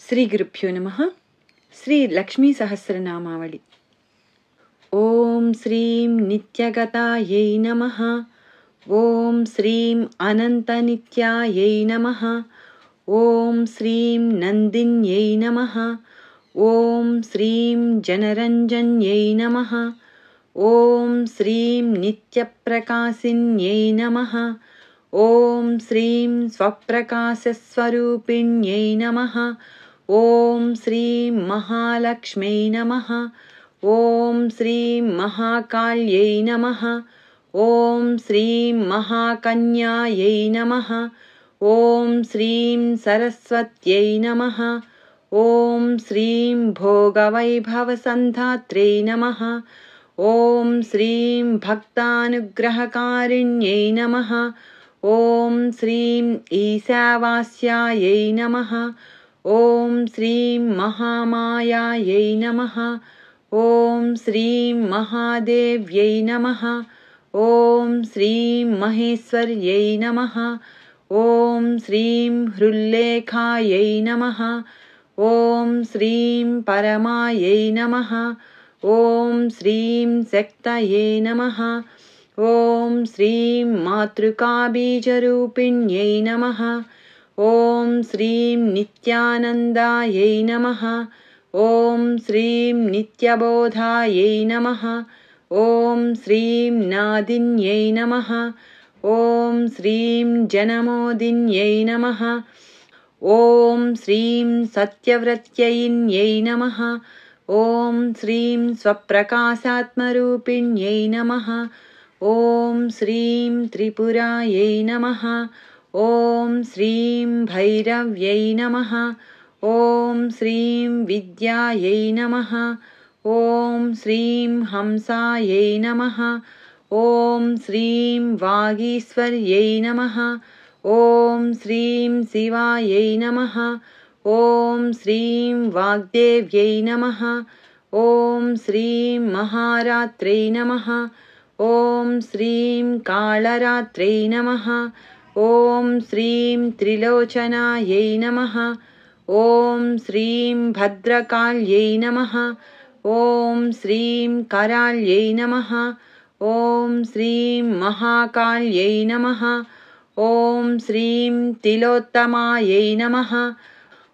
श्रीगुरुभ्यो नमः। श्री लक्ष्मी सहस्रनामावली। ओम श्रीं नित्यगतायै नमः। ओम श्रीं अनन्तनित्यायै नमः। ओम श्रीं नन्दिन्यै नमः। ओम श्रीं जनरञ्जन्यै नमः। ओम श्रीं नित्यप्रकाशिन्यै नमः। ओम श्रीं स्वप्रकाशस्वरूपिण्यै नमः। ओम श्रीं महालक्ष्म्यै नमः। ओम श्रीं महाकाल्यै नमः। ओम श्रीं महाकन्यायै नमः। ओम श्रीं सरस्वत्यै नमः। ओम श्रीं भोगवैभवसन्धात्र्यै नमः। ओम श्रीं भक्तानुग्रहकारिण्यै नमः। ओम श्रीं ईशावास्यायै नमः। ओम श्रीं महामायायै नमः। ओम श्रीं महादेव्यै नमः। ओम श्रीं महेश्वर्यै नमः। ओम श्रीं हृल्लेखायै नमः। ओम श्रीं परमायै नमः। ओम श्रीं शक्तये नमः। ओम श्रीं मातृकाबीजरूपिण्यै नमः। ओम श्रीं नित्यानन्दायै नमः। ओम श्रीं नित्यबोधायै नमः। ओम श्रीं नादिन्यै नमः। ओम श्रीं जनमोदिन्यै नमः। ओम श्रीं सत्यव्रत्यै नमः। ओम श्रीं स्वप्रकाशात्मरूपिण्यै नमः। ओम श्रीं त्रिपुरायै नमः। ओम श्रीं भैरव्यै नमः। ओम श्रीं विद्यायै नमः। ओम श्रीं हंसायै नमः। ओम श्रीं वागीश्वर्यै नमः। ओम श्रीं शिवायै नमः। ओम श्रीं वाग्देव्यै नमः। ओम श्रीं महारात्र्यै नमः। ओम श्रीं कालरात्र्यै नमः। ओम श्रीं त्रिलोचनायै नमः। ओम श्रीं भद्रकाल्यै नमः। ओम श्रीं कराल्यै नमः। ओम श्रीं महाकाल्यै नमः। ओम श्रीं तिलोत्तमायै नमः।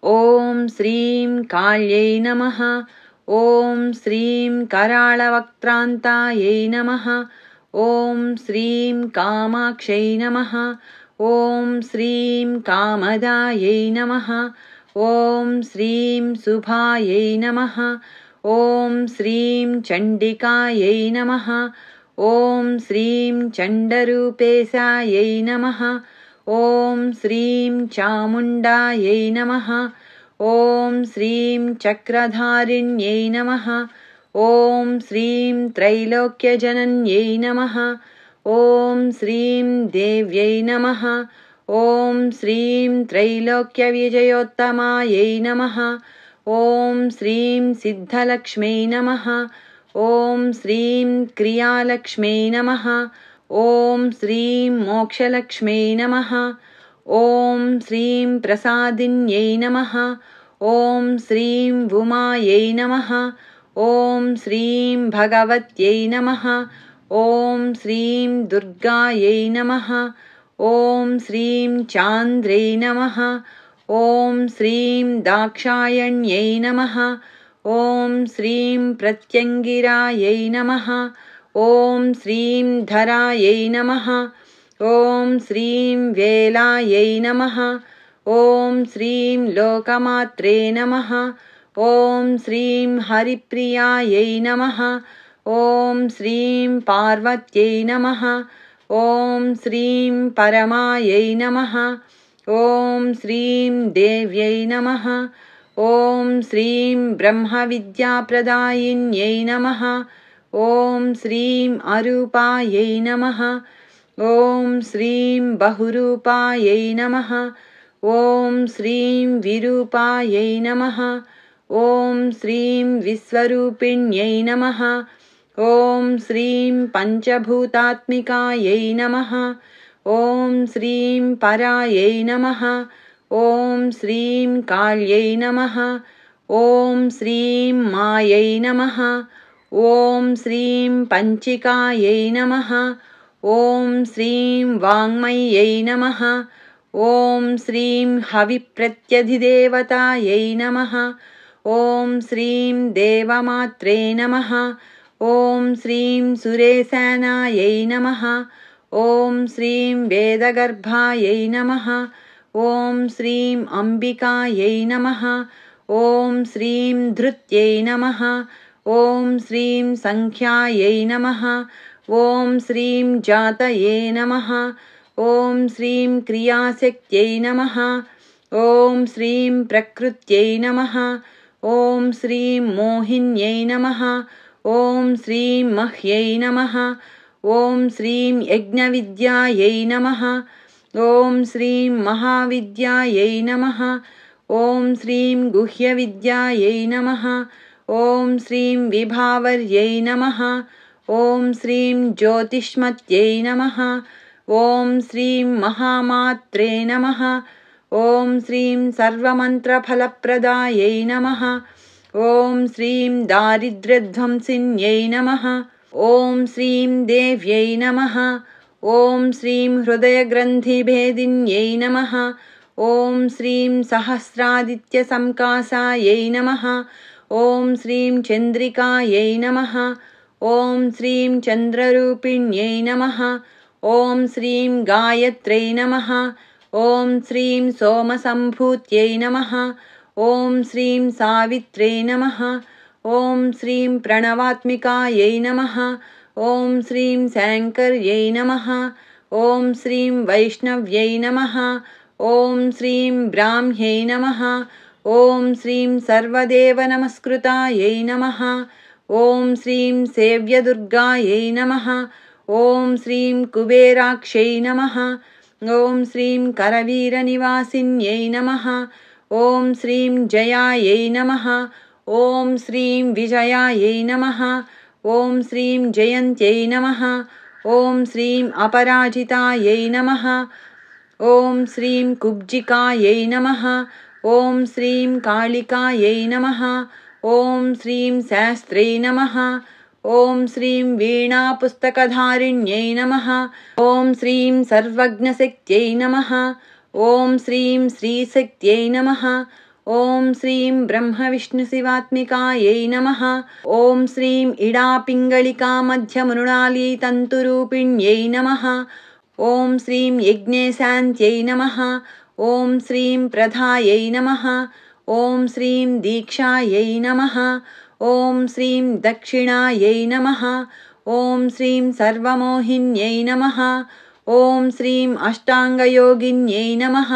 ओम श्रीं काल्यै नमः। ओम श्रीं कराळवक्त्रान्तायै नमः। ओम श्रीं कामाक्ष्यै नमः। ओम श्रीं कामदायै नमः। ओम श्रीं शुभायै नमः। ओम श्रीं चण्डिकायै नमः। ओम श्रीं चण्डरूपेशायै नमः। ओम श्रीं चामुण्डायै नमः। ओम श्रीं चक्रधारिण्यै नमः। ओम श्रीं त्रैलोक्यजनन्यै नमः। ओम श्रीं देव्यै नमः। ओम श्रीं त्रैलोक्यविजयोत्तमायै नमः। ओम श्रीं सिद्धलक्ष्म्यै नमः। ओम श्रीं क्रियालक्ष्म्यै नमः। ओम श्रीं मोक्षलक्ष्म्यै नमः। ओम श्रीं प्रसादिन्यै नमः। ओम श्रीं उमायै नमः। ओम श्रीं भगवत्यै नमः। ओम श्रीं दुर्गायै नमः। ओम श्रीं चान्द्रै नमः। ओम श्रीं दाक्षायण्यै नमः। ओम श्रीं प्रत्यङ्गिरायै नमः। ओम श्रीं धरायै नमः। ओम श्रीं वेलायै नमः। ओम श्रीं लोकमात्रे नमः। ओम श्रीं हरिप्रियायै नमः। ओम श्रीं पार्वत्यै नमः। ओम श्रीं परमायै नमः। ओम श्रीं देव्यै नमः। ओम श्रीं ब्रह्मविद्याप्रदायिन्यै नमः। ओम श्रीं अरूपायै नमः। ओम श्रीं बहुरूपायै नमः। ओम श्रीं विरूपायै नमः। ओम श्रीं विश्वरूपिण्यै नमः। ओम श्रीं पञ्चभूतात्मिकायै नमः। ओम श्रीं परायै नमः। ॐ श्रीं काल्यै नमः। ॐ श्रीं मायै नमः। ॐ श्रीं पञ्चिकायै नमः। ॐ श्रीं वाङ्मय्यै नमः। ॐ श्रीं हविप्रत्यधिदेवतायै नमः। ॐ श्रीं देवमात्रे नमः। ॐ श्रीं सुरेशानायै नमः। ॐ श्रीं वेदगर्भायै नमः। ॐ श्रीं अम्बिकायै नमः। ॐ श्रीं धृत्यै नमः। ॐ श्रीं सङ्ख्यायै नमः। ॐ श्रीं जातये नमः। ॐ श्रीं क्रियाशक्त्यै नमः। ॐ श्रीं प्रकृत्यै नमः। ॐ श्रीं मोहिन्यै नमः। ॐ श्रीं मह्यै नमः। ॐ श्रीं यज्ञविद्यायै नमः। ॐ श्रीं महाविद्यायै नमः। ॐ श्रीं गुह्यविद्यायै नमः। ॐ श्रीं विभावर्यै नमः। ॐ श्रीं ज्योतिष्मत्यै नमः। ॐ श्रीं महामात्रे नमः। ॐ श्रीं सर्वमन्त्रफलप्रदायै नमः। ॐ श्रीं दारिद्र्यध्वंसिन्यै नमः। ॐ श्रीं देव्यै नमः। ॐ श्रीं हृदयग्रन्थिभेदिन्यै नमः। ॐ श्रीं सहस्रादित्यसंकासायै नमः। ॐ श्रीं चन्द्रिकायै नमः। ॐ श्रीं चन्द्ररूपिण्यै नमः। ॐ श्रीं गायत्र्यै नमः। ॐ श्रीं सोमसम्भूत्यै नमः। ॐ श्रीं सावित्र्यै नमः। ॐ श्रीं प्रणवात्मिकायै नमः। ॐ श्रीं शङ्कर्यै नमः। ॐ श्रीं वैष्णव्यै नमः। ॐ श्रीं ब्राह्म्यै नमः। ॐ श्रीं सर्वदेवनमस्कृतायै नमः। ॐ श्रीं सेव्यदुर्गायै नमः। ॐ श्रीं कुबेराक्ष्यै नमः। ॐ श्रीं करवीरनिवासिन्यै नमः। ॐ श्रीं जयायै नमः। ॐ श्रीं विजयायै नमः। ॐ श्रीं जयन्त्यै नमः। ॐ श्रीं अपराजितायै नमः। ॐ श्रीं कुब्जिकायै नमः। ॐ श्रीं कालिकायै नमः। ॐ श्रीं शास्त्रे नमः। ॐ श्रीं वीणापुस्तकधारिण्यै नमः। ॐ श्रीं सर्वज्ञशक्त्यै नमः। ॐ श्रीं श्रीशक्त्यै नमः। ॐ श्रीं ब्रह्मविष्णुशिवात्मिकायै नमः। ॐ श्रीं इडापिङ्गलिकामध्यमृणालीतन्तुरूपिण्यै नमः। ॐ श्रीं यज्ञेशान्त्यै नमः। ॐ श्रीं प्रधायै नमः। ॐ श्रीं दीक्षायै नमः। ॐ श्रीं दक्षिणायै नमः। ॐ श्रीं सर्वमोहिन्यै नमः। ॐ श्रीं अष्टाङ्गयोगिन्यै नमः।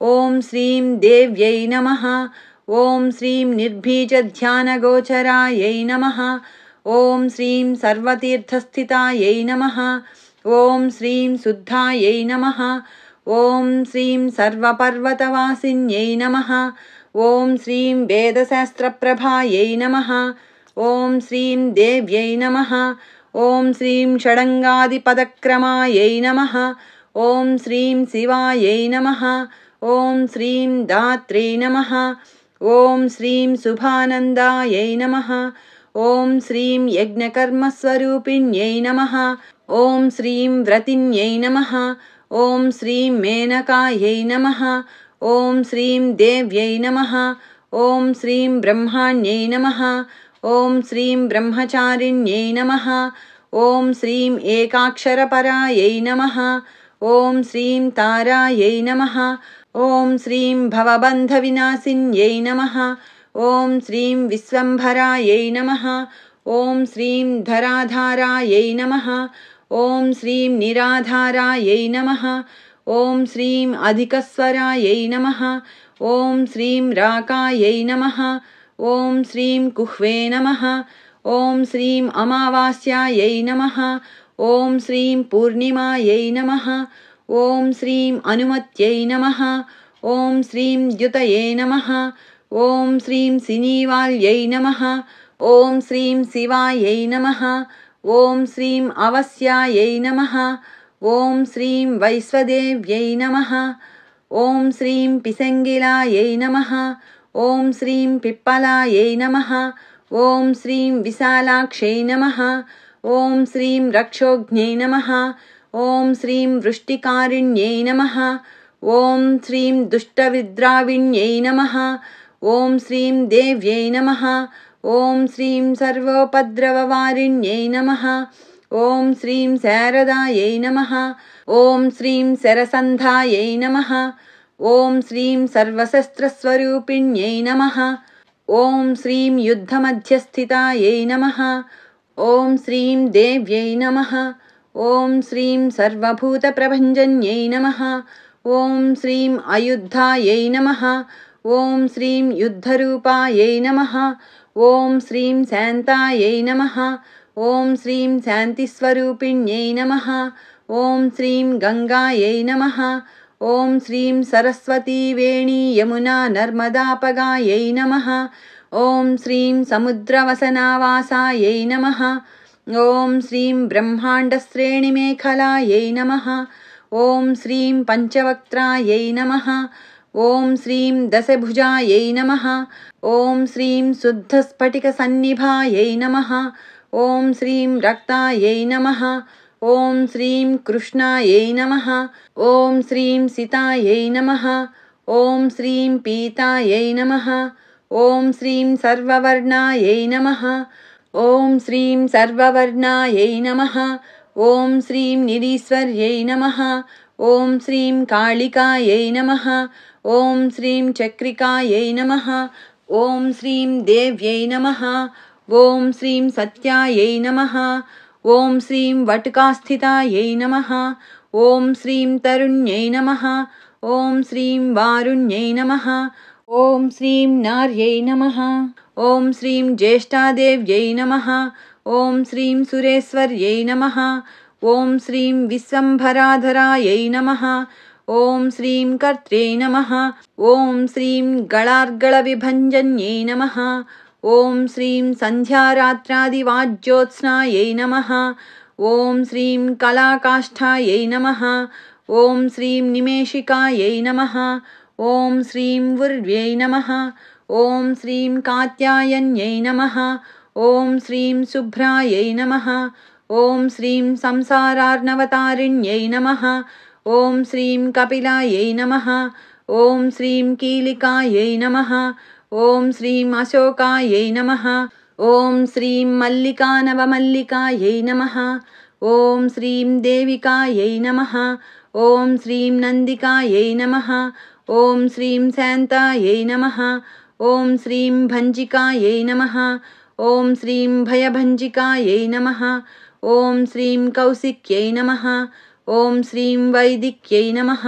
ॐ श्रीं देव्यै नमः। ॐ श्रीं निर्बीजध्यानगोचरायै नमः। ॐ श्रीं सर्वतीर्थस्थितायै नमः। ॐ श्रीं शुद्धायै नमः। ॐ श्रीं सर्वपर्वतवासिन्यै नमः। ॐ श्रीं वेदशास्त्रप्रभायै नमः। ॐ श्रीं देव्यै नमः। ॐ श्रीं षडङ्गादिपदक्रमायै नमः। ॐ श्रीं शिवायै नमः। ॐ श्रीं दात्रे नमः। ॐ श्रीं शुभानन्दायै नमः। ॐ श्रीं यज्ञकर्मस्वरूपिण्यै नमः। ॐ श्रीं व्रतिन्यै नमः। ॐ श्रीं मेनकायै नमः। ॐ श्रीं देव्यै नमः। ॐ श्रीं ब्रह्माण्यै नमः। ॐ श्रीं ब्रह्मचारिण्यै नमः। ॐ श्रीं एकाक्षरपरायै नमः। ॐ श्रीं तारायै नमः। ॐ श्रीं भवबन्धविनाशिन्यै नमः। ॐ श्रीं विश्वम्भरायै नमः। ॐ श्रीं धराधारायै नमः। ॐ श्रीं निराधारायै नमः। ॐ श्रीं अधिकस्वरायै नमः। ॐ श्रीं राकायै नमः। ॐ श्रीं कुह्वे नमः। ॐ श्रीं अमावास्यायै नमः। ॐ श्रीं पूर्णिमायै नमः। ॐ श्रीं अनुमत्यै नमः। ॐ श्रीं द्युतये नमः। ॐ श्रीं सिनीवाल्यै नमः। ॐ श्रीं शिवायै नमः। ॐ श्रीं अवस्यायै नमः। ॐ श्रीं वैश्वदेव्यै नमः। ॐ श्रीं पिसङ्गिलायै नमः। ॐ श्रीं पिप्पलायै नमः। ॐ श्रीं विशालाक्षै नमः। ॐ श्रीं रक्षोघ्न्यै नमः। ॐ श्रीं वृष्टिकारिण्यै नमः। ॐ श्रीं दुष्टविद्राविण्यै नमः। ॐ श्रीं देव्यै नमः। ॐ श्रीं सर्वोपद्रववारिण्यै नमः। ॐ श्रीं शारदायै नमः। ॐ श्रीं शरसन्धायै नमः। ॐ श्रीं सर्वशस्त्रस्वरूपिण्यै नमः। ॐ श्रीं युद्धमध्यस्थितायै नमः। ॐ श्रीं देव्यै नमः। ॐ श्रीं सर्वभूतप्रभञ्जन्यै नमः। ॐ श्रीं अयुद्धायै नमः। ॐ श्रीं युद्धरूपायै नमः। ॐ श्रीं शान्तायै नमः। ॐ श्रीं शान्तिस्वरूपिण्यै नमः। ॐ श्रीं गङ्गायै नमः। ॐ श्रीं सरस्वती वेणी यमुना नर्मदापगायै नमः। ॐ श्रीं समुद्रवसनावासायै नमः। ॐ श्रीं ब्रह्माण्डश्रेणिमेखलायै नमः। ॐ श्रीं पञ्चवक्त्रायै नमः। ॐ श्रीं दशभुजायै नमः। ॐ श्रीं शुद्धस्फटिकसन्निभायै नमः। ॐ श्रीं रक्तायै नमः। ॐ श्रीं कृष्णायै नमः। ॐ श्रीं सितायै नमः। ॐ श्रीं पीतायै नमः। ॐ श्रीं सर्ववर्णायै नमः। ॐ श्रीं सर्ववर्णायै नमः। ॐ श्रीं निरीश्वर्यै नमः। ॐ श्रीं कालिकायै नमः। ॐ श्रीं चक्रिकायै नमः। ॐ श्रीं देव्यै नमः। ॐ श्रीं सत्यायै नमः। ॐ श्रीं वटुकास्थितायै नमः। ॐ श्रीं तरुण्यै नमः। ॐ श्रीं वारुण्यै नमः। ॐ श्रीं नार्यै नमः। ॐ श्रीं ज्येष्ठादेव्यै नमः। ॐ श्रीं सुरेश्वर्यै नमः। ॐ श्रीं विश्वम्भराधरायै नमः। ॐ श्रीं कर्त्रे नमः। ॐ श्रीं गणार्गलविभञ्जन्यै नमः। ॐ श्रीं सन्ध्यारात्रादिवाज्योत्स्नायै नमः। ॐ श्रीं कलाकाष्ठायै नमः। ॐ श्रीं निमेषिकायै नमः। ॐ श्रीं उर्व्यै नमः। ॐ श्रीं कात्यायन्यै नमः। ॐ श्रीं शुभ्रायै नमः। ॐ श्रीं संसारार्णवतारिण्यै नमः। ॐ श्रीं कपिलायै नमः। ॐ श्रीं कीलिकायै नमः। ॐ श्रीं अशोकायै नमः। ॐ श्रीं मल्लिकानवमल्लिकायै नमः। ॐ श्रीं देविकायै नमः। ॐ श्रीं नन्दिकायै नमः। ॐ श्रीं शान्तायै नमः। ॐ श्रीं भञ्जिकायै नमः। ॐ श्रीं भयभञ्जिकायै नमः। ॐ श्रीं कौशिक्यै नमः। ॐ श्रीं वैदिक्यै नमः।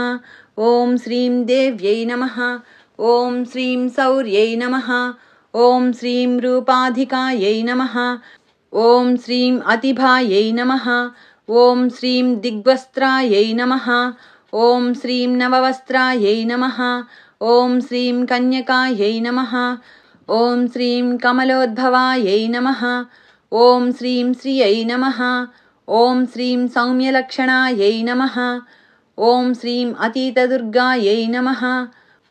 ॐ श्रीं देव्यै नमः। ॐ श्रीं शौर्यै नमः। ॐ श्रीं रूपाधिकायै नमः। ॐ श्रीं अतिभायै नमः। ॐ श्रीं दिग्वस्त्रायै नमः। ॐ श्रीं नववस्त्रायै नमः। ॐ श्रीं कन्यकायै नमः। ॐ श्रीं कमलोद्भवायै नमः। ॐ श्रीं श्रियै नमः। ॐ श्रीं सौम्यलक्षणायै नमः। ॐ श्रीं अतीतदुर्गायै नमः।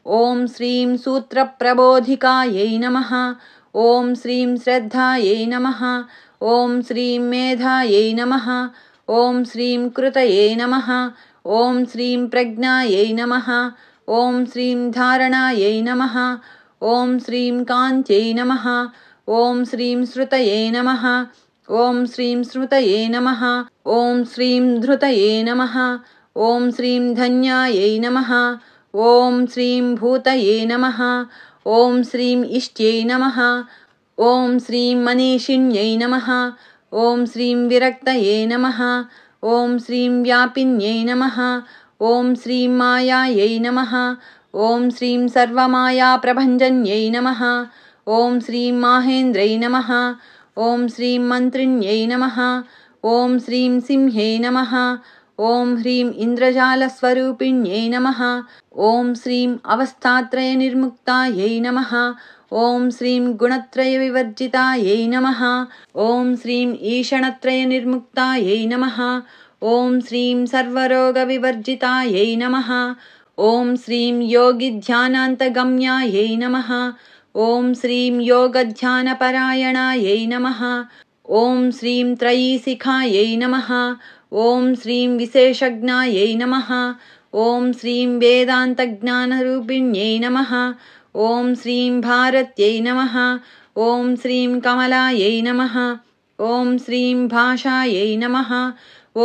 ॐ श्रीं सूत्रप्रबोधिकायै नमः। ॐ श्रीं श्रद्धायै नमः। ॐ श्रीं मेधायै नमः। ॐ श्रीं कृतये नमः। ॐ श्रीं प्रज्ञायै नमः। ॐ श्रीं धारणायै नमः। ॐ श्रीं कान्त्यै नमः। ॐ श्रीं श्रुतये नमः। ॐ श्रीं स्मृतये नमः। ॐ श्रीं धृतये नमः। ॐ श्रीं धन्यायै नमः। ॐ श्रीं भूतये नमः। ॐ श्रीं इष्ट्यै नमः। ॐ श्रीं मनीषिण्यै नमः। ॐ श्रीं विरक्तये नमः। ॐ श्रीं व्यापिन्यै नमः। ॐ श्रीं मायायै नमः। ॐ श्रीं सर्वमायाप्रभञ्जन्यै नमः। ॐ श्रीं माहेन्द्रै नमः। ॐ श्रीं मन्त्रिण्यै नमः। ॐ श्रीं सिंह्यै नमः। ॐ ह्रीं इन्द्रजालस्वरूपिण्यै नमः। ॐ श्रीं अवस्थात्रयनिर्मुक्तायै नमः। ॐ श्रीं गुणत्रयविवर्जितायै नमः। ॐ श्रीं ईषणत्रयनिर्मुक्तायै नमः। ॐ श्रीं सर्वरोगविवर्जितायै नमः। ॐ श्रीं योगिध्यानान्तगम्यायै नमः। ॐ श्रीं योगध्यानपरायणायै नमः। ॐ श्रीं त्रयीशिखायै नमः। ॐ श्रीं विशेषज्ञायै नमः। ॐ श्रीं वेदान्तज्ञानरूपिण्यै नमः। ॐ श्रीं भारत्यै नमः। ॐ श्रीं कमलायै नमः। ॐ श्रीं भाषायै नमः।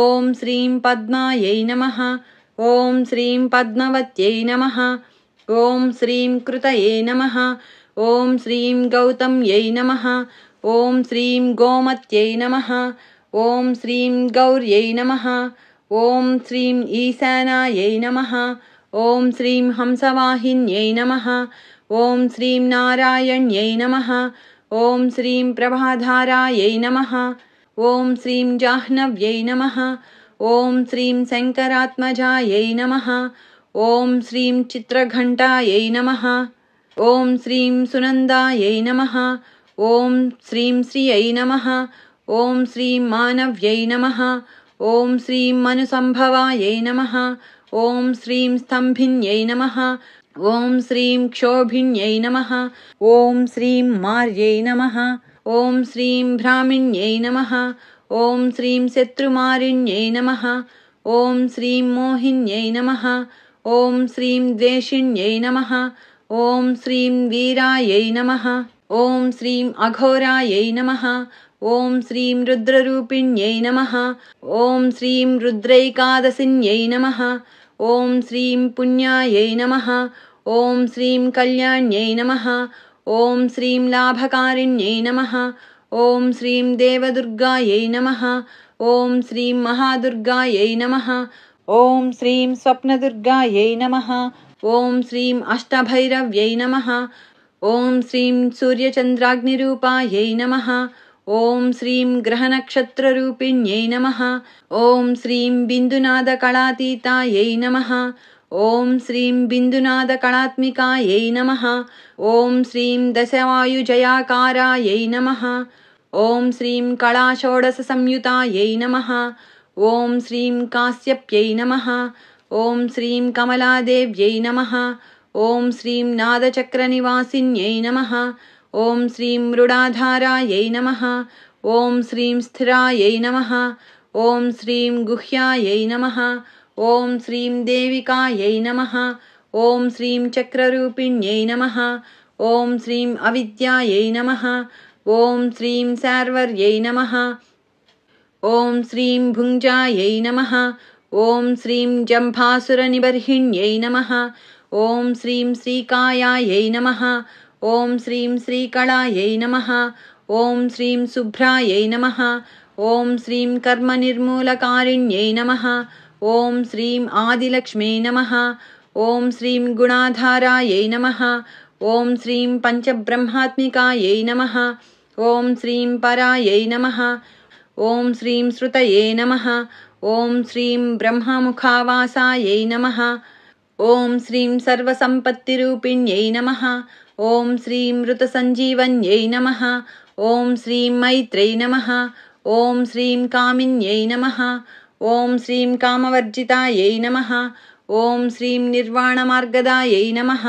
ॐ श्रीं पद्मायै नमः। ॐ श्रीं पद्मवत्यै नमः। ॐ श्रीं कृतये नमः। ॐ श्रीं गौतम्यै नमः। ॐ श्रीं गोमत्यै नमः। ॐ श्रीं गौर्यै नमः। ॐ श्रीं ईशानायै नमः। ॐ श्रीं हंसवाहिन्यै नमः। ॐ श्रीं नारायण्यै नमः। ॐ श्रीं प्रभाधारायै नमः। ॐ श्रीं जाह्नव्यै नमः। ॐ श्रीं शङ्करात्मजायै नमः। ॐ श्रीं चित्रघण्टायै नमः। ॐ श्रीं सुनन्दायै नमः। ॐ श्रीं श्रियै नमः। ॐ श्रीं मानव्यै नमः। ॐ श्रीं मनुसम्भवायै नमः। ॐ श्रीं स्तम्भिन्यै नमः। ॐ श्रीं क्षोभिन्यै नमः। ॐ श्रीं मार्यै नमः। ॐ श्रीं भ्रामिण्यै नमः। ॐ श्रीं शत्रुमारिण्यै नमः। ॐ श्रीं मोहिन्यै नमः। ॐ श्रीं द्वेषिण्यै नमः। ॐ श्रीं वीरायै नमः। ॐ श्रीं अघोरायै नमः। ॐ श्रीं रुद्ररूपिण्यै नमः। ॐ श्रीं रुद्रैकादशिन्यै नमः। ॐ श्रीं पुण्यायै नमः। ॐ श्रीं कल्याण्यै नमः। ॐ श्रीं लाभकारिण्यै नमः। ॐ श्रीं देवदुर्गायै नमः। ॐ श्रीं महादुर्गायै नमः। ॐ श्रीं स्वप्नदुर्गायै नमः। ॐ श्रीं अष्टभैरव्यै नमः। ॐ श्रीं सूर्यचन्द्राग्निरूपायै नमः। ॐ श्रीं ग्रहनक्षत्ररूपिण्यै नमः। ॐ श्रीं बिन्दुनादकलातीतायै नमः। ॐ श्रीं बिन्दुनादकलात्मिकायै नमः। ॐ श्रीं दशवायुजयाकारायै नमः। ॐ श्रीं कलाषोडशसंयुतायै नमः। ॐ श्रीं कास्यप्यै नमः। ॐ श्रीं कमलादेव्यै नमः। ॐ श्रीं नादचक्रनिवासिन्यै नमः। ॐ श्रीं मृडाधारायै नमः। ॐ श्रीं स्थिरायै नमः। ॐ श्रीं गुह्यायै नमः। ॐ श्रीं देविकायै नमः। ॐ श्रीं चक्ररूपिण्यै नमः। ॐ श्रीं अविद्यायै नमः। ॐ श्रीं शार्वर्यै नमः। ॐ श्रीं भुञ्जायै नमः। ॐ श्रीं जम्भासुरनिबर्हिण्यै नमः। ॐ श्रीं श्रीकायायै नमः। ॐ श्रीं श्रीकलायै नमः। ॐ श्रीं शुभ्रायै नमः। ॐ श्रीं कर्मनिर्मूलकारिण्यै नमः। ॐ श्रीं आदिलक्ष्म्यै नमः। ॐ श्रीं गुणाधारायै नमः। ॐ श्रीं पञ्चब्रह्मात्मिकायै नमः। ॐ श्रीं परायै नमः। ॐ श्रीं श्रुतये नमः। ॐ श्रीं ब्रह्ममुखावासायै नमः। ॐ श्रीं सर्वसम्पत्तिरूपिण्यै नमः। ॐ श्रीं ऋतसञ्जीवन्यै नमः। ॐ श्रीं मैत्र्यै नमः। ॐ श्रीं कामिन्यै नमः। ॐ श्रीं कामवर्जितायै नमः। ॐ श्रीं निर्वाणमार्गदायै नमः।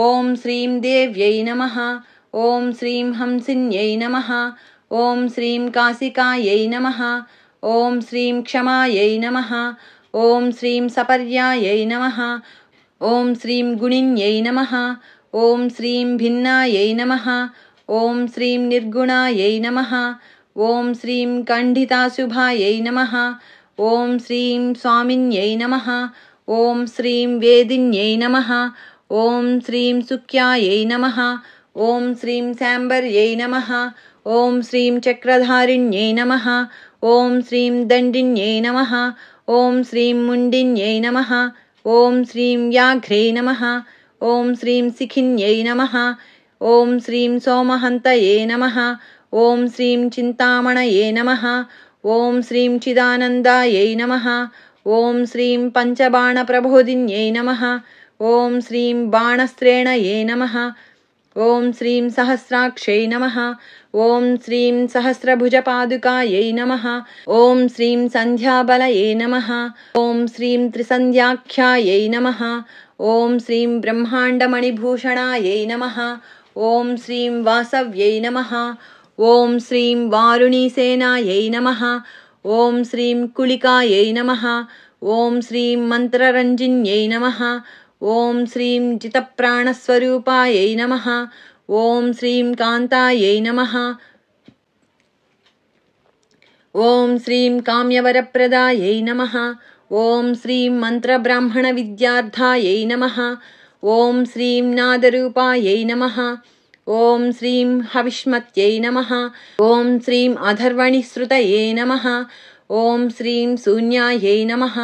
ॐ श्रीं देव्यै नमः। ॐ श्रीं हंसिन्यै नमः। ॐ श्रीं काशिकायै नमः। ॐ श्रीं क्षमायै नमः। ॐ श्रीं सपर्यायै नमः। ॐ श्रीं गुणिन्यै नमः। ॐ श्रीं भिन्नायै नमः। ॐ श्रीं निर्गुणायै नमः। ॐ श्रीं कण्डिताशुभायै नमः। ॐ श्रीं स्वामिन्यै नमः। ॐ श्रीं वेदिन्यै नमः। ॐ श्रीं सुख्यायै नमः। ॐ श्रीं शाम्बर्यै नमः। ॐ श्रीं चक्रधारिण्यै नमः। ॐ श्रीं दण्डिन्यै नमः। ॐ श्रीं मुण्डिन्यै नमः। ॐ श्रीं व्याघ्रे नमः। ॐ श्रीं शिखिन्यै नमः। ॐ श्रीं सोमहन्तये नमः। ॐ श्रीं चिन्तामणये नमः। ॐ श्रीं चिदानन्दायै नमः। ॐ श्रीं पञ्चबाणप्रबोधिन्यै नमः। ॐ श्रीं बाणस्त्रेणये नमः। ॐ श्रीं सहस्राक्षै नमः। ॐ श्रीं सहस्रभुजपादुकायै नमः। ॐ श्रीं सन्ध्याबलये नमः। ॐ श्रीं त्रिसन्ध्याख्यायै नमः। ॐ श्रीं ब्रह्माण्डमणिभूषणायै नमः। ॐ श्रीं वासव्यै नमः। ॐ श्रीं वारुणीसेनायै नमः। ॐ श्रीं कुलिकायै नमः। ॐ श्रीं मन्त्ररञ्जिन्यै नमः। ॐ श्रीं जितप्राणस्वरूपायै नमः। ॐ श्रीं कान्तायै नमः। ॐ श्रीं काम्यवरप्रदायै नमः। ॐ श्रीं मन्त्रब्राह्मणविद्यार्थायै नमः। ॐ श्रीं नादरूपायै नमः। ॐ श्रीं हविष्मत्यै नमः। ॐ श्रीं अधर्वणिश्रुतये नमः। ॐ श्रीं शून्यायै नमः।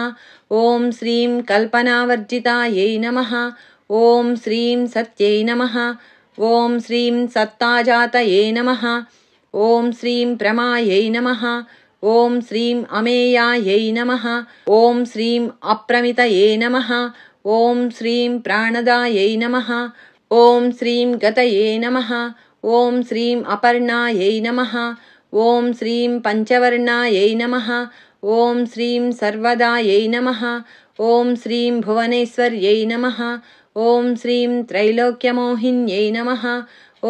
ॐ श्रीं कल्पनावर्जितायै नमः। ॐ श्रीं सत्यै नमः। ॐ श्रीं सत्ताजातये नमः। ॐ श्रीं प्रमायै नमः। ॐ श्रीं अमेयायै नमः। ॐ श्रीं अप्रमितये नमः। ॐ श्रीं प्राणदायै नमः। ॐ श्रीं गतये नमः। ॐ श्रीं अपर्णायै नमः। ॐ श्रीं पञ्चवर्णायै नमः। ॐ श्रीं सर्वदायै नमः। ॐ श्रीं भुवनेश्वर्यै नमः। ॐ श्रीं त्रैलोक्यमोहिन्यै नमः।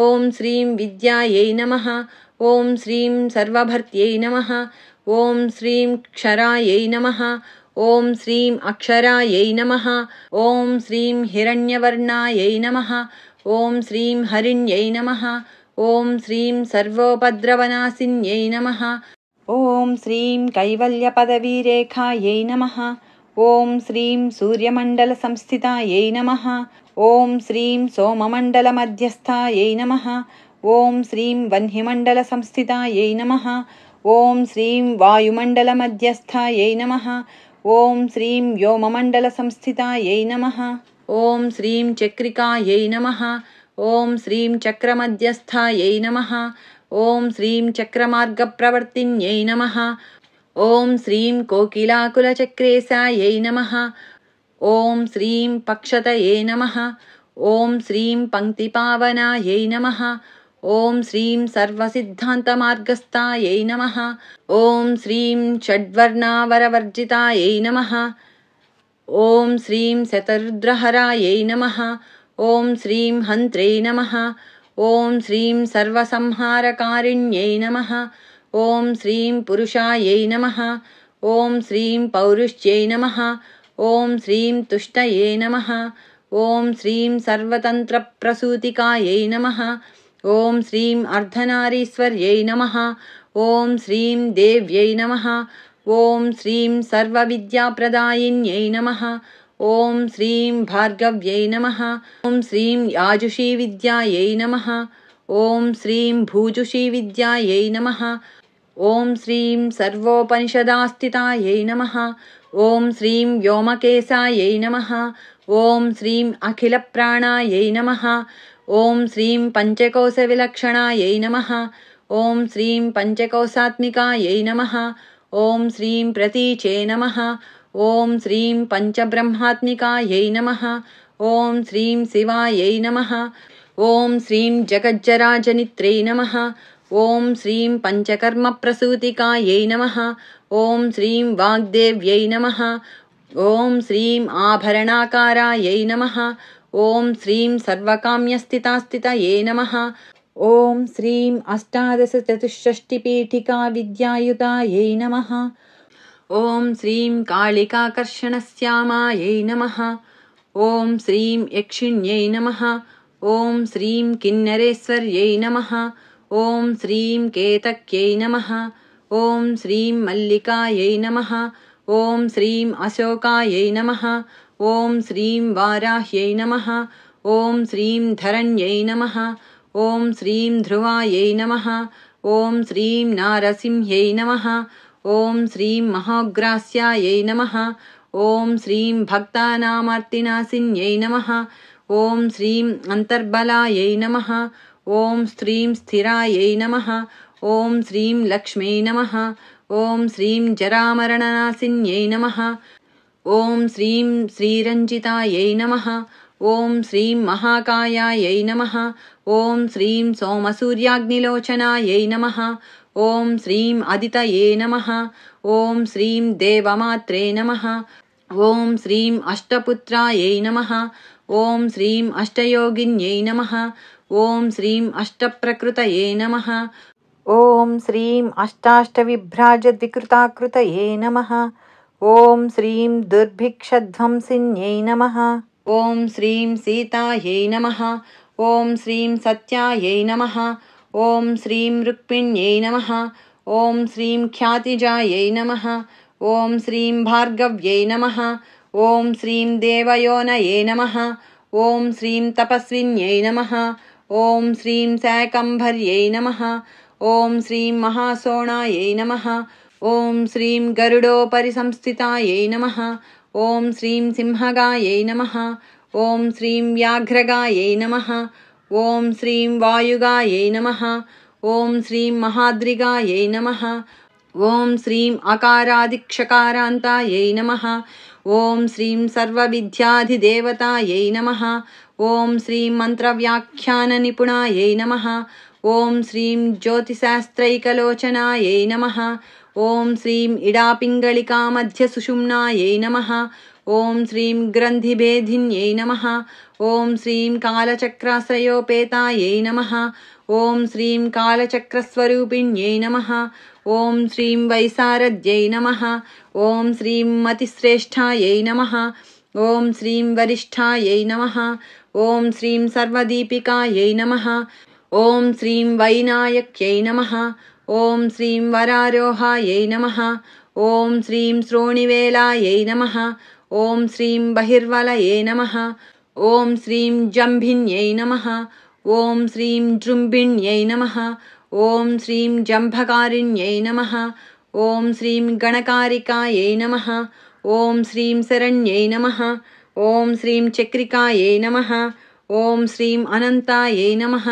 ॐ श्रीं विद्यायै नमः। ॐ श्रीं सर्वभर्त्यै नमः। ॐ श्रीं क्षरायै नमः। ॐ श्रीं अक्षरायै नमः। ॐ श्रीं हिरण्यवर्णायै नमः। ॐ श्रीं हरिण्यै नमः। ॐ श्रीं सर्वोपद्रवनाशिन्यै नमः। ॐ श्रीं कैवल्यपदवीरेखायै नमः। ॐ श्रीं सूर्यमण्डलसंस्थितायै नमः। ॐ श्रीं सोममण्डलमध्यस्थायै नमः। ॐ श्रीं वह्निमण्डलसंस्थितायै नमः। ॐ श्रीं वायुमण्डलमध्यस्थायै नमः। ॐ श्रीं व्योममण्डलसंस्थितायै नमः। ॐ श्रीं चक्रिकायै नमः। ॐ श्रीं चक्रमध्यस्थायै नमः। ॐ श्रीं चक्रमार्गप्रवर्तिन्यै नमः। ॐ श्रीं कोकिलाकुलचक्रेशायै नमः। ॐ श्रीं पक्षतये नमः। ॐ श्रीं पङ्क्तिपावनायै नमः। ॐ श्रीं सर्वसिद्धान्तमार्गस्थायै नमः। ॐ श्रीं षड्वर्णावरवर्जितायै नमः। ॐ श्रीं शतरुद्रहरायै नमः। ॐ श्रीं हन्त्रे नमः। ॐ श्रीं सर्वसंहारकारिण्यै नमः। ॐ श्रीं पुरुषायै नमः। ॐ श्रीं पौरुष्यै नमः। ॐ श्रीं तुष्टये नमः। ॐ श्रीं सर्वतन्त्रप्रसूतिकायै नमः। ॐ श्रीं अर्धनारीश्वर्यै नमः। ॐ श्रीं देव्यै नमः। ॐ श्रीं सर्वविद्याप्रदायिन्यै नमः। ॐ श्रीं भार्गव्यै नमः। ॐ श्रीं याजुषीविद्यायै नमः। ॐ श्रीं भूजुषीविद्यायै नमः। ॐ श्रीं सर्वोपनिषदास्थितायै नमः। ॐ श्रीं व्योमकेशायै नमः। ॐ श्रीं अखिलप्राणायै नमः। ॐ श्रीं पञ्चकोशविलक्षणायै नमः। ॐ श्रीं पञ्चकोशात्मिकायै नमः। ॐ श्रीं प्रतीचे नमः। ॐ श्रीं पञ्चब्रह्मात्मिकायै नमः। ॐ श्रीं शिवायै नमः। ॐ श्रीं जगज्जराजनित्रै नमः। ॐ श्रीं पञ्चकर्मप्रसूतिकायै नमः। ॐ श्रीं वाग्देव्यै नमः। ॐ श्रीं आभरणाकारायै नमः। ॐ श्रीं सर्वकाम्यस्थितास्थितये नमः। ॐ श्रीं अष्टादशचतुष्षष्टिपीठिकाविद्यायुतायै नमः। ॐ श्रीं कालिकाकर्षणश्यामायै नमः। ॐ श्रीं यक्षिण्यै नमः। ॐ श्रीं किन्नरेश्वर्यै नमः। ॐ श्रीं केतक्यै नमः। ॐ श्रीं मल्लिकायै नमः। ॐ श्रीं अशोकायै नमः। ॐ श्रीं वाराह्यै नमः। ॐ श्रीं धरण्यै नमः। ॐ श्रीं ध्रुवायै नमः। ॐ श्रीं नारसिंह्यै नमः। ॐ श्रीं महोग्रास्यायै नमः। ॐ श्रीं भक्तानामार्तिनाशिन्यै नमः। ॐ श्रीं अन्तर्बलायै नमः। ॐ श्रीं स्थिरायै नमः। ॐ श्रीं लक्ष्म्यै नमः। ॐ श्रीं जरामरणनाशिन्यै नमः। ॐ श्रीं श्रीरञ्जितायै नमः। ॐ श्रीं महाकायायै नमः। ॐ श्रीं सोमसूर्याग्निलोचनायै नमः। ॐ श्रीं अदितये नमः। ॐ श्रीं देवमात्रे नमः। ॐ श्रीं अष्टपुत्रायै नमः। ॐ श्रीं अष्टयोगिन्यै नमः। ॐ श्रीं अष्टप्रकृतये नमः। ॐ श्रीं अष्टाष्टविभ्राजद्विकृताकृतये नमः। ॐ श्रीं दुर्भिक्षध्वंसिन्यै नमः। ॐ श्रीं सीतायै नमः। ॐ श्रीं सत्यायै नमः। ॐ श्रीं रुक्मिण्यै नमः। ॐ श्रीं ख्यातिजायै नमः। ॐ श्रीं भार्गव्यै नमः। ॐ श्रीं देवयोनये नमः। ॐ श्रीं तपस्विन्यै नमः। ॐ श्रीं शाकम्भर्यै नमः। ॐ श्रीं महासोणायै नमः। ॐ श्रीं गरुडोपरिसंस्थितायै नमः। ॐ श्रीं सिंहगायै नमः। ॐ श्रीं व्याघ्रगायै नमः। ॐ श्रीं वायुगायै नमः। ॐ श्रीं महाद्रिगायै नमः। ॐ श्रीं अकारादिक्षकारान्तायै नमः। ॐ श्रीं सर्वविद्याधिदेवतायै नमः। ॐ श्रीं मन्त्रव्याख्याननिपुणायै नमः। ॐ श्रीं ज्योतिशास्त्रैकलोचनायै नमः। ॐ श्रीं इडापिङ्गलिकामध्यसुषुम्नायै नमः। ॐ श्रीं ग्रन्थिभेदिन्यै नमः। ॐ श्रीं कालचक्राश्रयोपेतायै नमः। ॐ श्रीं कालचक्रस्वरूपिण्यै नमः। ॐ श्रीं वैशारद्यै नमः। ॐ श्रीं मतिश्रेष्ठायै नमः। ॐ श्रीं वरिष्ठायै नमः। ॐ श्रीं सर्वदीपिकायै नमः। ॐ श्रीं वैनायक्यै नमः। ॐ श्रीं वरारोहायै नमः। ॐ श्रीं श्रोणिवेलायै नमः। ॐ श्रीं बहिर्वलये नमः। ॐ श्रीं जम्भिन्यै नमः। ॐ श्रीं जृम्भिण्यै नमः। ॐ श्रीं जम्भकारिण्यै नमः। ॐ श्रीं गणकारिकायै नमः। ॐ श्रीं शरण्यै नमः। ॐ श्रीं चक्रिकायै नमः। ॐ श्रीं अनन्तायै नमः।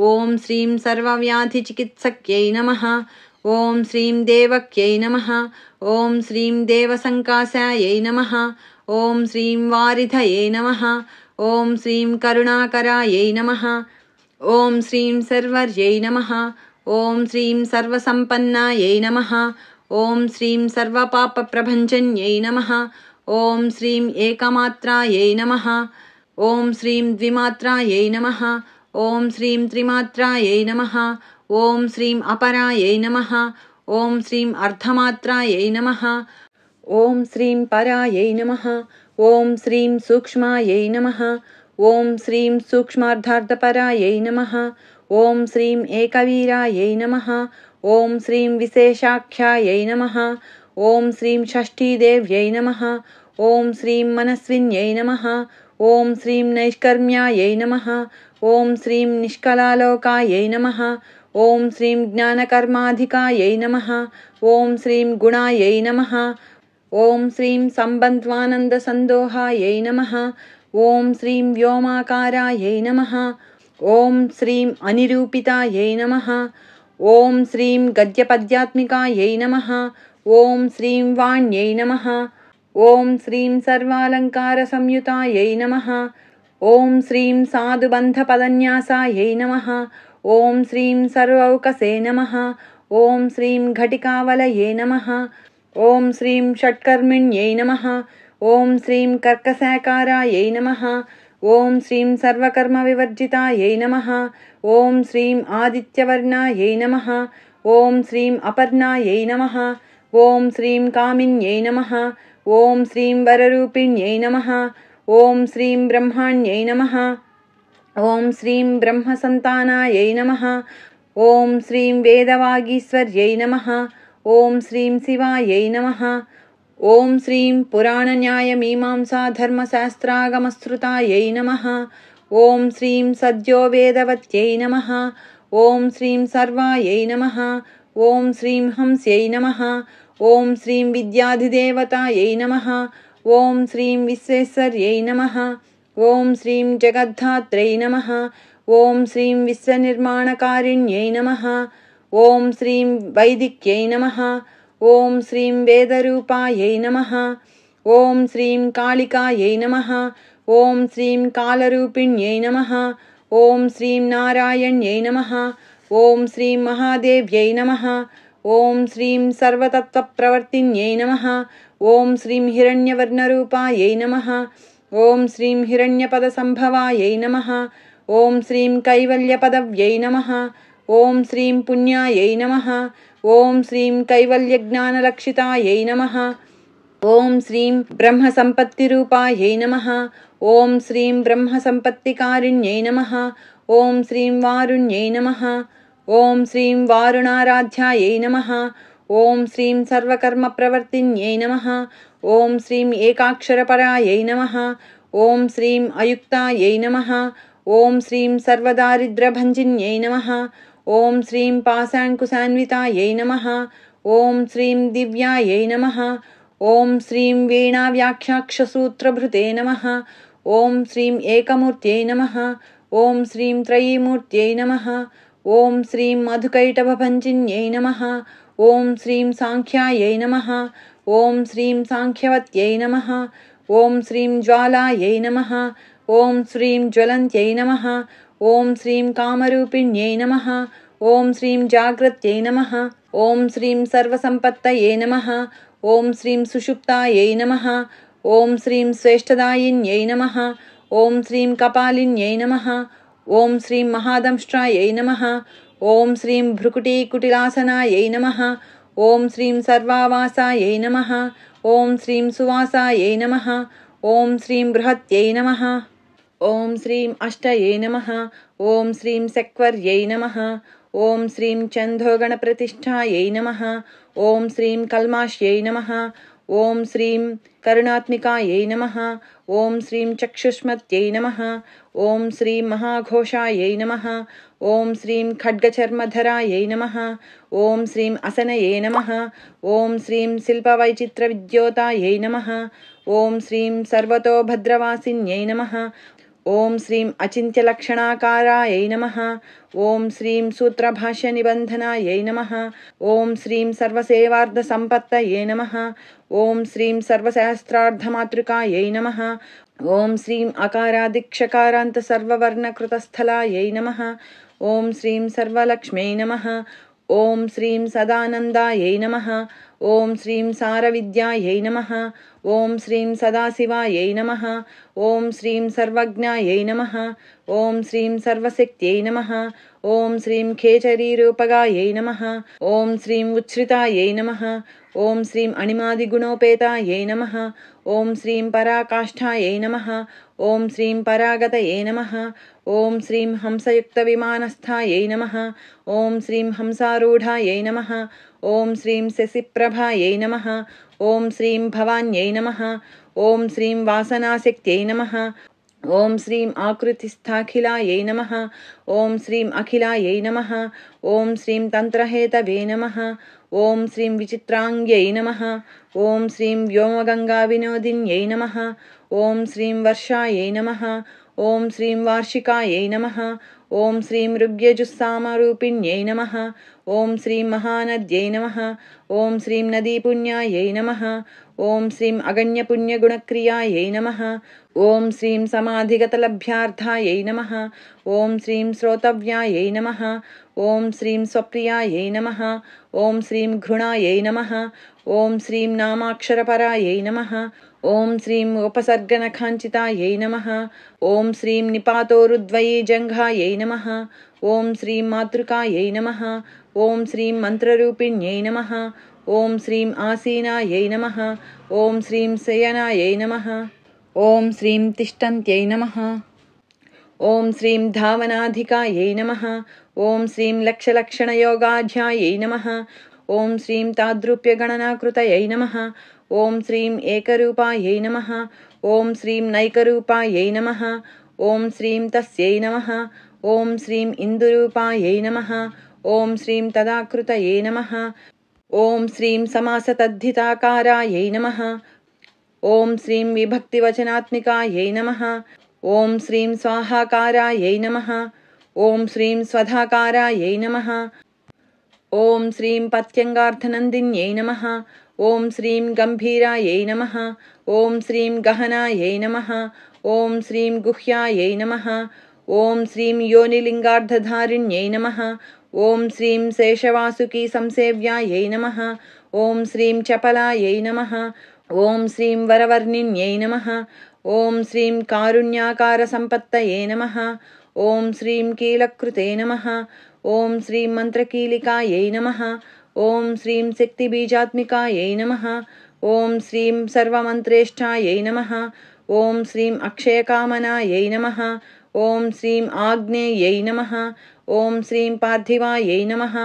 ॐ श्रीं सर्वव्याधिचिकित्सक्यै नमः। ॐ श्रीं देवक्यै नमः। ॐ श्रीं देवसङ्कासायै नमः। ॐ श्रीं वारिधये नमः। ॐ श्रीं करुणाकरायै नमः। ॐ श्रीं सर्वर्यै नमः। ॐ श्रीं सर्वसम्पन्नायै नमः। ॐ श्रीं सर्वपापप्रभञ्जन्यै नमः। ॐ श्रीं एकमात्रायै नमः। ॐ श्रीं द्विमात्रायै नमः। ॐ श्रीं त्रिमात्रायै नमः। ॐ श्रीं अपरायै नमः। ॐ श्रीं अर्धमात्रायै नमः। ॐ श्रीं परायै नमः। ॐ श्रीं सूक्ष्मायै नमः। ॐ श्रीं सूक्ष्मार्धार्धपरायै नमः। ॐ श्रीं एकवीरायै नमः। ॐ श्रीं विशेषाख्यायै नमः। ॐ श्रीं षष्ठीदेव्यै नमः। ॐ श्रीं मनस्विन्यै नमः। ॐ श्रीं नैष्कर्म्यायै नमः। ॐ श्रीं निष्कलालोकायै नमः। ॐ श्रीं ज्ञानकर्माधिकायै नमः। ॐ श्रीं गुणायै नमः। ॐ श्रीं सम्बन्ध्वानन्दसन्दोहायै नमः। ॐ श्रीं व्योमाकारायै नमः। ॐ श्रीं अनिरूपितायै नमः। ॐ श्रीं गद्यपद्यात्मिकायै नमः। ॐ श्रीं वाण्यै नमः। ॐ श्रीं सर्वालङ्कारसंयुतायै नमः। ॐ श्रीं साधुबन्धपदन्यासायै नमः। ॐ श्रीं सर्वौकसे नमः। ॐ श्रीं घटिकावलये नमः। ॐ श्रीं षट्कर्मिण्यै नमः। ॐ श्रीं कर्कशाकारायै नमः। ॐ श्रीं सर्वकर्मविवर्जितायै नमः। ॐ श्रीं आदित्यवर्णायै नमः। ॐ श्रीं अपर्णायै नमः। ॐ श्रीं कामिन्यै नमः। ॐ श्रीं वररूपिण्यै नमः। ॐ श्रीं ब्रह्माण्यै नमः। ॐ श्रीं ब्रह्मसन्तानायै नमः। ॐ श्रीं वेदवागीश्वर्यै नमः। ॐ श्रीं शिवायै नमः। ॐ श्रीं पुराणन्यायमीमांसाधर्मशास्त्रागमश्रुतायै नमः। ॐ श्रीं सद्योवेदवत्यै नमः। ॐ श्रीं सर्वायै नमः। ॐ श्रीं हंस्यै नमः। ॐ श्रीं विद्याधिदेवतायै नमः। ॐ श्रीं विश्वेश्वर्यै नमः। ॐ श्रीं जगद्धात्रै नमः। ॐ श्रीं विश्वनिर्माणकारिण्यै नमः। ॐ श्रीं वैदिक्यै नमः। ॐ श्रीं वेदरूपायै नमः। ॐ श्रीं कालिकायै नमः। ॐ श्रीं कालरूपिण्यै नमः। ॐ श्रीं नारायण्यै नमः। ॐ श्रीं महादेव्यै नमः। ॐ श्रीं सर्वतत्त्वप्रवर्तिन्यै नमः। ॐ श्रीं हिरण्यवर्णरूपायै नमः। ॐ श्रीं हिरण्यपदसम्भवायै नमः। ॐ श्रीं कैवल्यपदव्यै नमः। ॐ श्रीं पुण्यायै नमः। ॐ श्रीं कैवल्यज्ञानलक्षितायै नमः। ॐ श्रीं ब्रह्मसम्पत्तिरूपायै नमः। ॐ श्रीं ब्रह्मसम्पत्तिकारिण्यै नमः। ॐ श्रीं वारुण्यै नमः। ॐ श्रीं वारुणाराध्यायै नमः। ॐ श्रीं सर्वकर्मप्रवर्तिन्यै नमः। ॐ श्रीं एकाक्षरपरायै नमः। ॐ श्रीं अयुक्तायै नमः। ॐ श्रीं सर्वदारिद्र्यभञ्जिन्यै नमः। ॐ श्रीं पाशाङ्कुशान्वितायै नमः। ॐ श्रीं दिव्यायै नमः। ॐ श्रीं वीणाव्याख्याक्षसूत्रभृते नमः। ॐ श्रीं एकमूर्त्यै नमः। ॐ श्रीं त्रयीमूर्त्यै नमः। ॐ श्रीं मधुकैटभभञ्जिन्यै नमः। ॐ श्रीं साङ्ख्यायै नमः। ॐ श्रीं साङ्ख्यवत्यै नमः। ॐ श्रीं ज्वालायै नमः। ॐ श्रीं ज्वलन्त्यै नमः। ॐ श्रीं कामरूपिण्यै नमः। ॐ श्रीं जाग्रत्यै नमः। ॐ श्रीं सर्वसम्पत्तये नमः। ॐ श्रीं सुषुप्तायै नमः। ॐ श्रीं श्रेष्ठदायिन्यै नमः। ॐ श्रीं कपालिन्यै नमः। ॐ श्रीं महादंष्ट्रायै नमः। ॐ श्रीं भ्रुकुटीकुटिलासनायै नमः। ॐ श्रीं सर्वावासायै नमः। ॐ श्रीं सुवासायै नमः। ॐ श्रीं बृहत्यै नमः। ॐ श्रीं अष्टयै नमः। ॐ श्रीं सक्वर्यै नमः। ॐ श्रीं चन्दोगणप्रतिष्ठायै नमः। ॐ श्रीं कल्माश्यै नमः। ॐ श्रीं करुणात्मिकायै नमः। ॐ श्रीं चक्षुष्मत्यै नमः। ॐ श्रीं महाघोषायै नमः। ॐ श्रीं खड्गचर्मधरायै नमः। ॐ श्रीं असनये नमः। ॐ श्रीं शिल्पवैचित्रविद्योतायै नमः। ॐ श्रीं सर्वतोभद्रवासिन्यै नमः। ॐ श्रीं अचिन्त्यलक्षणाकारायै नमः। ॐ श्रीं सूत्रभाष्यनिबन्धनायै नमः। ॐ श्रीं सर्वसेवार्धसम्पत्तये नमः। ॐ श्रीं सर्वशास्त्रार्धमातृकायै नमः। ॐ श्रीं अकारादिक्षकारान्तसर्ववर्णकृतस्थलायै नमः। ॐ श्रीं सर्वलक्ष्म्यै नमः। ॐ श्रीं सदानन्दायै नमः। ॐ श्रीं सारविद्यायै नमः। ॐ श्रीं सदाशिवायै नमः। ॐ श्रीं सर्वज्ञायै नमः। ॐ श्रीं सर्वशक्त्यै नमः। ॐ श्रीं खेचरीरूपगायै नमः। ॐ श्रीं उच्छ्रितायै नमः। ॐ श्रीं अणिमादिगुणोपेतायै नमः। ॐ श्रीं पराकाष्ठायै नमः। ॐ श्रीं परागतये नमः। ॐ श्रीं हंसयुक्तविमानस्थायै नमः। ॐ श्रीं हंसारूढायै नमः। ॐ श्रीं शशिप्रभायै नमः। ॐ श्रीं भवान्यै नमः। ॐ श्रीं वासनाशक्त्यै नमः। ॐ श्रीं आकृतिस्थाखिलायै नमः। ॐ श्रीं अखिलायै नमः। ॐ श्रीं तन्त्रहेतवे नमः। ॐ श्रीं विचित्राङ्ग्यै नमः। ॐ श्रीं व्योमगङ्गाविनोदिन्यै नमः। ॐ श्रीं वर्षायै नमः। ॐ श्रीं वार्षिकायै नमः। ॐ श्रीं ऋग्यजुस्सामरूपिण्यै नमः। ॐ श्रीं महानद्यै नमः। ॐ श्रीं नदीपुण्यायै नमः। ॐ श्रीं अगण्यपुण्यगुणक्रियायै नमः। ॐ श्रीं समाधिगतलभ्यार्थायै नमः। ॐ श्रीं श्रोतव्यायै नमः। ॐ श्रीं स्वप्रियायै नमः। ॐ श्रीं घृणायै नमः। ॐ श्रीं नामाक्षरपरायै नमः। ॐ श्रीं उपसर्गनखाञ्चितायै नमः। ॐ श्रीं निपातोरुद्वयीजङ्घायै नमः। ॐ श्रीं मातृकायै नमः। ॐ श्रीं मन्त्ररूपिण्यै नमः। ॐ श्रीं आसीनायै नमः। ॐ श्रीं शयनायै नमः। ॐ श्रीं तिष्ठन्त्यै नमः। ॐ श्रीं धावनाधिकायै नमः। ॐ श्रीं लक्षलक्षणयोगाध्यायै नमः। ॐ श्रीं ताद्रूप्यगणनाकृतयै नमः। ॐ श्रीं एकरूपायै नमः। ॐ श्रीं नैकरूपायै नमः। ॐ श्रीं तस्यै नमः। ॐ श्रीं इन्दुरूपायै नमः। ॐ श्रीं तदाकृतये नमः। ॐ श्रीं समासतद्धिताकारायै नमः। ॐ श्रीं विभक्तिवचनात्मिकायै नमः। ॐ श्रीं स्वाहाकारायै नमः। ॐ श्रीं स्वधाकारायै नमः। ॐ श्रीं पत्यङ्गार्थनन्दिन्यै नमः। ॐ श्रीं गम्भीरायै नमः। ॐ श्रीं गहनायै नमः। ॐ श्रीं गुह्यायै नमः। ॐ श्रीं योनिलिङ्गार्धधारिण्यै नमः। ॐ श्रीं शेषवासुकी संसेव्यायै नमः। ॐ श्रीं चपलायै नमः। ॐ श्रीं वरवर्णिन्यै नमः। ॐ श्रीं कारुण्याकारसम्पत्तये नमः। ॐ श्रीं कीलकृते नमः। ॐ श्रीं मन्त्रकीलिकायै नमः। ॐ श्रीं शक्तिबीजात्मिकायै नमः। ॐ श्रीं सर्वमन्त्रेष्ठायै नमः। ॐ श्रीं अक्षयकामनायै नमः। ॐ श्रीं आग्नेयै नमः। ॐ श्रीं पार्थिवायै नमः।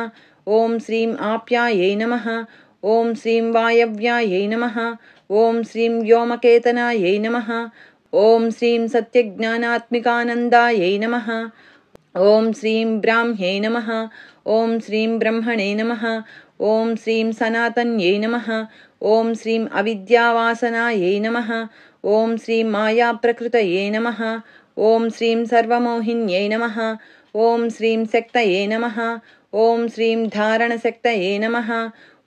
ॐ श्रीं आप्यायै नमः। ॐ श्रीं वायव्यायै नमः। ॐ श्रीं व्योमकेतनायै नमः। ॐ श्रीं सत्यज्ञानात्मिकानन्दायै नमः। ॐ श्रीं ब्राह्म्यै नमः। ॐ श्रीं ब्रह्मणे नमः। ॐ श्रीं सनातन्यै नमः। ॐ श्रीं अविद्यावासनायै नमः। ॐ श्रीं मायाप्रकृतये नमः। ॐ श्रीं सर्वमोहिन्यै नमः। ॐ श्रीं शक्तये नमः। ॐ श्रीं धारणशक्तये नमः।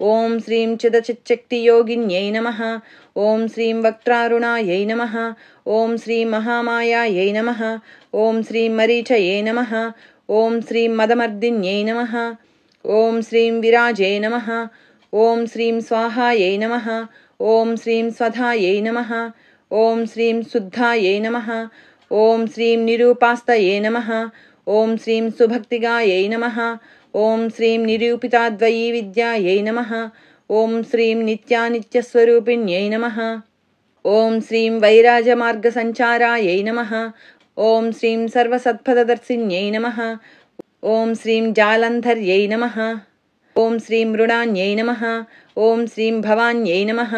ॐ श्रीं चिदचिच्शक्तियोगिन्यै नमः। ॐ श्रीं वक्त्रारुणायै नमः। ॐ श्रीं महामायायै नमः। ॐ श्रीं मरीचये नमः। ॐ श्रीं मदमर्दिन्यै नमः। ॐ श्रीं विराजे नमः। ॐ श्रीं स्वाहायै नमः। ॐ श्रीं स्वधायै नमः। ॐ श्रीं शुद्धायै नमः। ॐ श्रीं निरूपास्तये नमः। ॐ श्रीं सुभक्तिगायै नमः। ॐ श्रीं निरूपिताद्वयी विद्यायै नमः। ॐ श्रीं नित्यानित्यस्वरूपिण्यै नमः। ॐ श्रीं वैराजमार्गसञ्चारायै नमः। ॐ श्रीं सर्वसत्पथदर्शिन्यै नमः। ॐ श्रीं जालन्धर्यै नमः। ॐ श्रीं मृडान्यै नमः। ॐ श्रीं भवान्यै नमः।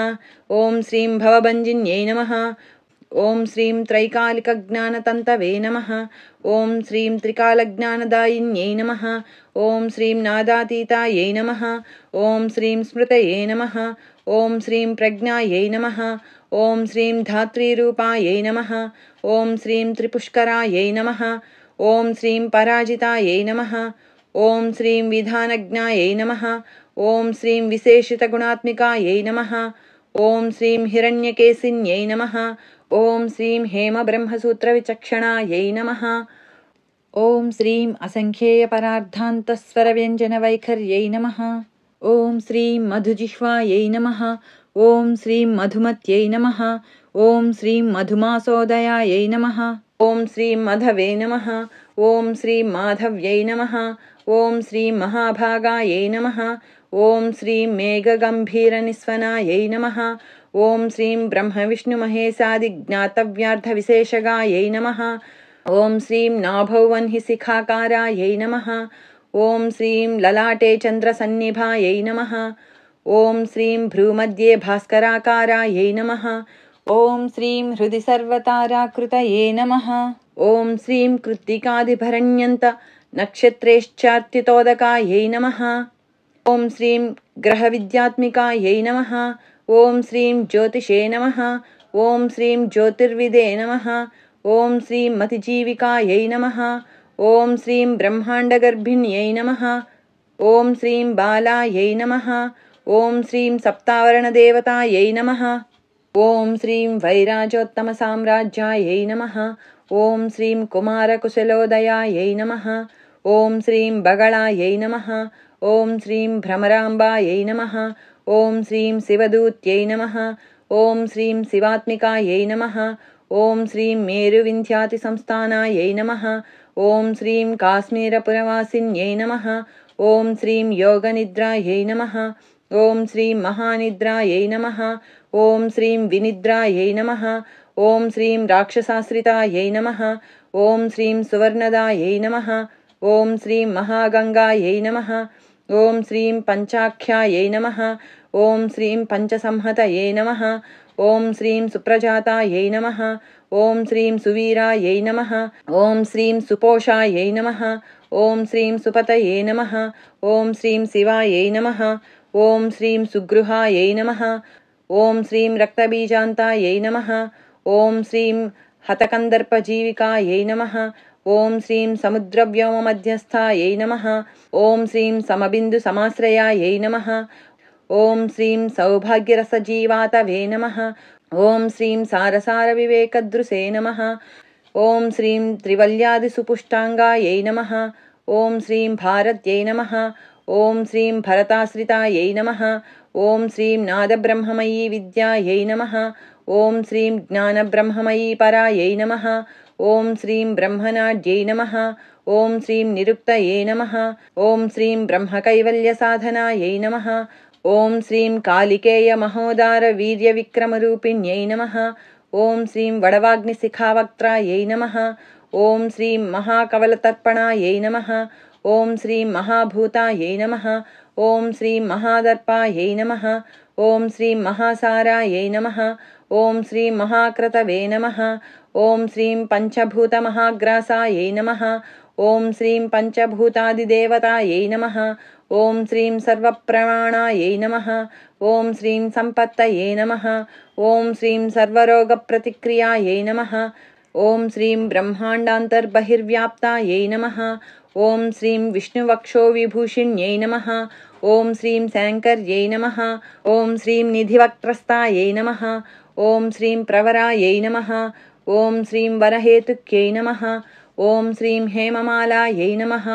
ॐ श्रीं भवभञ्जिन्यै नमः। ॐ श्रीं त्रैकालिकज्ञानतन्तवे नमः। ॐ श्रीं त्रिकालज्ञानदायिन्यै नमः। ॐ श्रीं नादातीतायै नमः। ॐ श्रीं स्मृतये नमः। ॐ श्रीं प्रज्ञायै नमः। ॐ श्रीं धात्रीरूपायै नमः। ॐ श्रीं त्रिपुष्करायै नमः। ॐ श्रीं पराजितायै नमः। ॐ श्रीं विधानज्ञायै नमः। ॐ श्रीं विशेषितगुणात्मिकायै नमः। ॐ श्रीं हिरण्यकेशिन्यै नमः। ॐ श्रीं हेमब्रह्मसूत्रविचक्षणायै नमः। ॐ श्रीं असङ्ख्येयपरार्धान्तस्वरव्यञ्जनवैखर्यै नमः। ॐ श्रीं मधुजिह्वायै नमः। ॐ श्रीं मधुमत्यै नमः। ॐ श्रीं मधुमासोदयायै नमः। ॐ श्रीं मधवे नमः। ॐ श्रीं माधव्यै नमः। ॐ श्रीं महाभागायै नमः। ॐ श्रीं मेघगम्भीरनिस्वनायै नमः। ॐ श्रीं ब्रह्मविष्णुमहेशादिज्ञातव्यार्थविशेषगायै नमः। ॐ श्रीं नाभौ वह्निशिखाकारायै नमः। ॐ श्रीं ललाटे चन्द्रसन्निभायै नमः। ॐ श्रीं भ्रूमध्ये भास्कराकारायै नमः। ॐ श्रीं हृदि सर्वताराकृतये नमः। ॐ श्रीं कृत्तिकादिभरण्यन्तनक्षत्रेश्चार्तितोदकायै नमः। ॐ श्रीं ग्रहविद्यात्मिकायै नमः। ॐ श्रीं ज्योतिषे नमः। ॐ श्रीं ज्योतिर्विदे नमः। ॐ श्रीं मतिजीविकायै नमः। ॐ श्रीं ब्रह्माण्डगर्भिण्यै नमः। ॐ श्रीं बालायै नमः। ॐ श्रीं सप्तावरणदेवतायै नमः। ॐ श्रीं वैराजोत्तमसाम्राज्यायै नमः। ॐ श्रीं कुमारकुशलोदयायै नमः। ॐ श्रीं बगलायै नमः। ॐ श्रीं भ्रमराम्बायै नमः। ॐ श्रीं शिवदूत्यै नमः। ॐ श्रीं शिवात्मिकायै नमः। ॐ श्रीं मेरुविन्ध्यातिसंस्थानायै नमः। ॐ श्रीं काश्मीरपुरवासिन्यै नमः। ॐ श्रीं योगनिद्रायै नमः। ॐ श्रीं महानिद्रायै नमः। ॐ श्रीं विनिद्रायै नमः। ॐ श्रीं राक्षसाश्रितायै नमः। ॐ श्रीं सुवर्णदायै नमः। ॐ श्रीं महागङ्गायै नमः। ॐ श्रीं पञ्चाख्यायै नमः। ॐ श्रीं पञ्चसंहतये नमः। ॐ श्रीं सुप्रजातायै नमः। ॐ श्रीं सुवीरायै नमः। ॐ श्रीं सुपोषायै नमः। ॐ श्रीं सुपतये नमः। ॐ श्रीं शिवायै नमः। ॐ श्रीं सुगृहायै नमः। ॐ श्रीं रक्तबीजान्तायै नमः। ॐ श्रीं हतकन्दर्पजीविकायै नमः। ॐ श्रीं समुद्रव्योममध्यस्थायै नमः। ॐ श्रीं समबिन्दुसमाश्रयायै नमः। ॐ श्रीं सौभाग्यरसजीवातवे नमः। ॐ श्रीं सारसारविवेकदृशे नमः। ॐ श्रीं त्रिवल्यादिसुपुष्टाङ्गायै नमः। ॐ श्रीं भारत्यै नमः। ॐ श्रीं भरताश्रितायै नमः। ॐ श्रीं नादब्रह्ममयी विद्यायै नमः। ॐ श्रीं ज्ञानब्रह्ममयी परायै नमः। ॐ श्रीं ब्रह्मनाड्यै नमः। ॐ श्रीं निरुक्तये नमः। ॐ श्रीं ब्रह्मकैवल्यसाधनायै नमः। ॐ श्रीं कालिकेयमहोदारवीर्यविक्रमरूपिण्यै नमः। ॐ श्रीं वडवाग्निशिखावक्त्रायै नमः। ॐ श्रीं महाकवलतर्पणायै नमः। ॐ श्रीं महाभूतायै नमः। ॐ श्रीं महादर्पायै नमः। ॐ श्रीं महासारायै नमः। ॐ श्रीं महाक्रतवे नमः। ॐ श्रीं पञ्चभूतमहाग्रासायै नमः। ॐ श्रीं पञ्चभूतादिदेवतायै नमः। ॐ श्रीं सर्वप्रमाणायै नमः। ॐ श्रीं सम्पत्तये नमः। ॐ श्रीं सर्वरोगप्रतिक्रियायै नमः। ॐ श्रीं ब्रह्माण्डान्तर्बहिर्व्याप्तायै नमः। ॐ श्रीं विष्णुवक्षोविभूषिण्यै नमः। ॐ श्रीं शङ्कर्यै नमः। ॐ श्रीं निधिवक्त्रस्थायै नमः। ॐ श्रीं प्रवरायै नमः। ॐ श्रीं वरहेतुक्यै नमः। ॐ श्रीं हेममालायै नमः।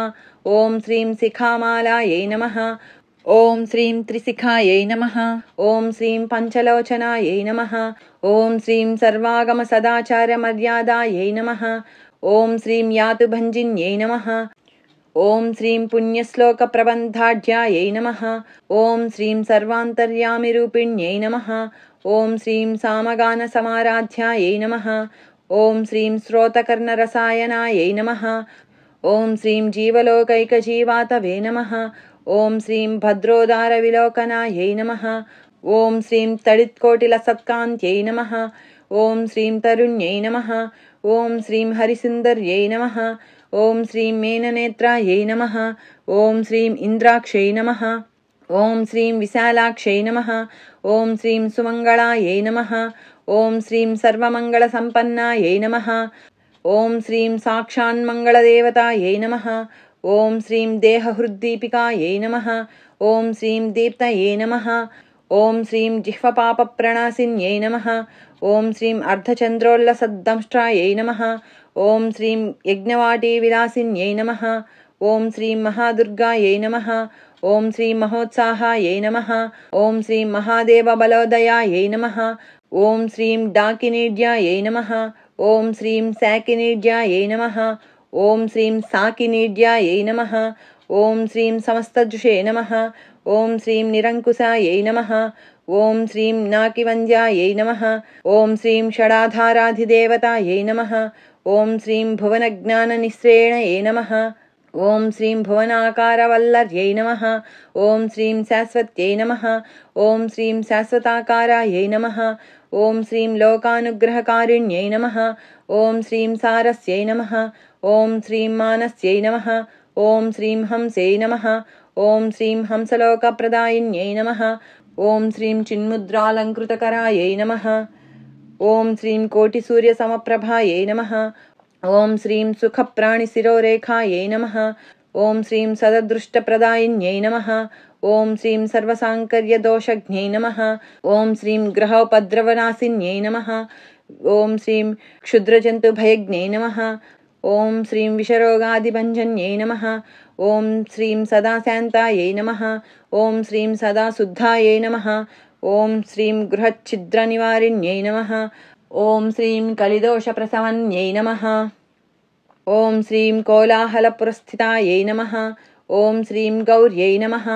ॐ श्रीं शिखामालायै नमः। ॐ श्रीं त्रिशिखायै नमः। ॐ श्रीं पञ्चलोचनायै नमः। ॐ श्रीं सर्वागमसदाचारमर्यादायै नमः। ॐ श्रीं यातुभञ्जिन्यै नमः। ॐ श्रीं पुण्यश्लोकप्रबन्धाढ्यायै नमः। ॐ श्रीं सर्वान्तर्यामिरूपिण्यै नमः। ॐ श्रीं सामगानसमाराध्यायै नमः। ॐ श्रीं श्रोतकर्णरसायनायै नमः। ॐ श्रीं जीवलोकैकजीवातवे नमः। ॐ श्रीं भद्रोदारविलोकनायै नमः। ॐ श्रीं तडित्कोटिलसत्कान्त्यै नमः। ॐ श्रीं तरुण्यै नमः। ॐ श्रीं हरिसुन्दर्यै नमः। ॐ श्रीं मेननेत्रायै नमः। ॐ श्रीं इन्द्राक्षै नमः। ॐ श्रीं विशालाक्षै नमः। ॐ श्रीं सुमङ्गलायै नमः। ॐ श्रीं सर्वमङ्गलसम्पन्नायै नमः। ॐ श्रीं साक्षान्मङ्गलदेवतायै नमः। ॐ श्रीं देहहृद्दीपिकायै नमः। ॐ श्रीं दीप्तये नमः। ॐ श्रीं जिह्वपापप्रणाशिन्यै नमः। ॐ श्रीं अर्धचन्द्रोल्लसद्दंष्ट्रायै नमः। ॐ श्रीं यज्ञवाटीविलासिन्यै नमः। ॐ श्रीं महादुर्गायै नमः। ॐ श्रीं महोत्साहायै नमः। ॐ श्रीं महादेवबलोदयायै नमः। ॐ श्रीं डाकिनीड्यायै नमः। ॐ श्रीं शाकिनीड्यायै नमः। ॐ श्रीं साकिनीड्यायै नमः। ॐ श्रीं समस्तजुषे नमः। ॐ श्रीं निरङ्कुशायै नमः। ॐ श्रीं नाकिवन्द्यायै नमः। ॐ श्रीं षडाधाराधिदेवतायै नमः। ॐ श्रीं भुवनज्ञाननिःस्रेणये नमः। ॐ श्रीं भुवनाकारवल्लर्यै नमः। ॐ श्रीं शाश्वत्यै नमः। ॐ श्रीं शाश्वताकारायै नमः। ॐ श्रीं लोकानुग्रहकारिण्यै नमः। ॐ श्रीं सारस्यै नमः। ॐ श्रीं मानस्यै नमः। ॐ श्रीं हंसै नमः। ॐ श्रीं हंसलोकप्रदायिन्यै नमः। ॐ श्रीं चिन्मुद्रालङ्कृतकरायै नमः। ॐ श्रीं कोटिसूर्यसमप्रभायै नमः। ॐ श्रीं सुखप्राणिशिरोरेखायै नमः। ॐ श्रीं सददृष्टप्रदायिन्यै नमः। ॐ श्रीं सर्वसाङ्कर्यदोषज्ञै नमः। ॐ श्रीं ग्रहोपद्रवनाशिन्यै नमः। ॐ श्रीं क्षुद्रजन्तुभयज्ञै नमः। ॐ श्रीं विषरोगादिभञ्जन्यै नमः। ॐ श्रीं सदाशान्तायै नमः। ॐ श्रीं सदाशुद्धायै नमः। ॐ श्रीं गृहच्छिद्रनिवारिण्यै नमः। ॐ श्रीं कलिदोषप्रशमन्यै नमः। ॐ श्रीं कोलाहलपुरस्थितायै नमः। ॐ श्रीं गौर्यै नमः।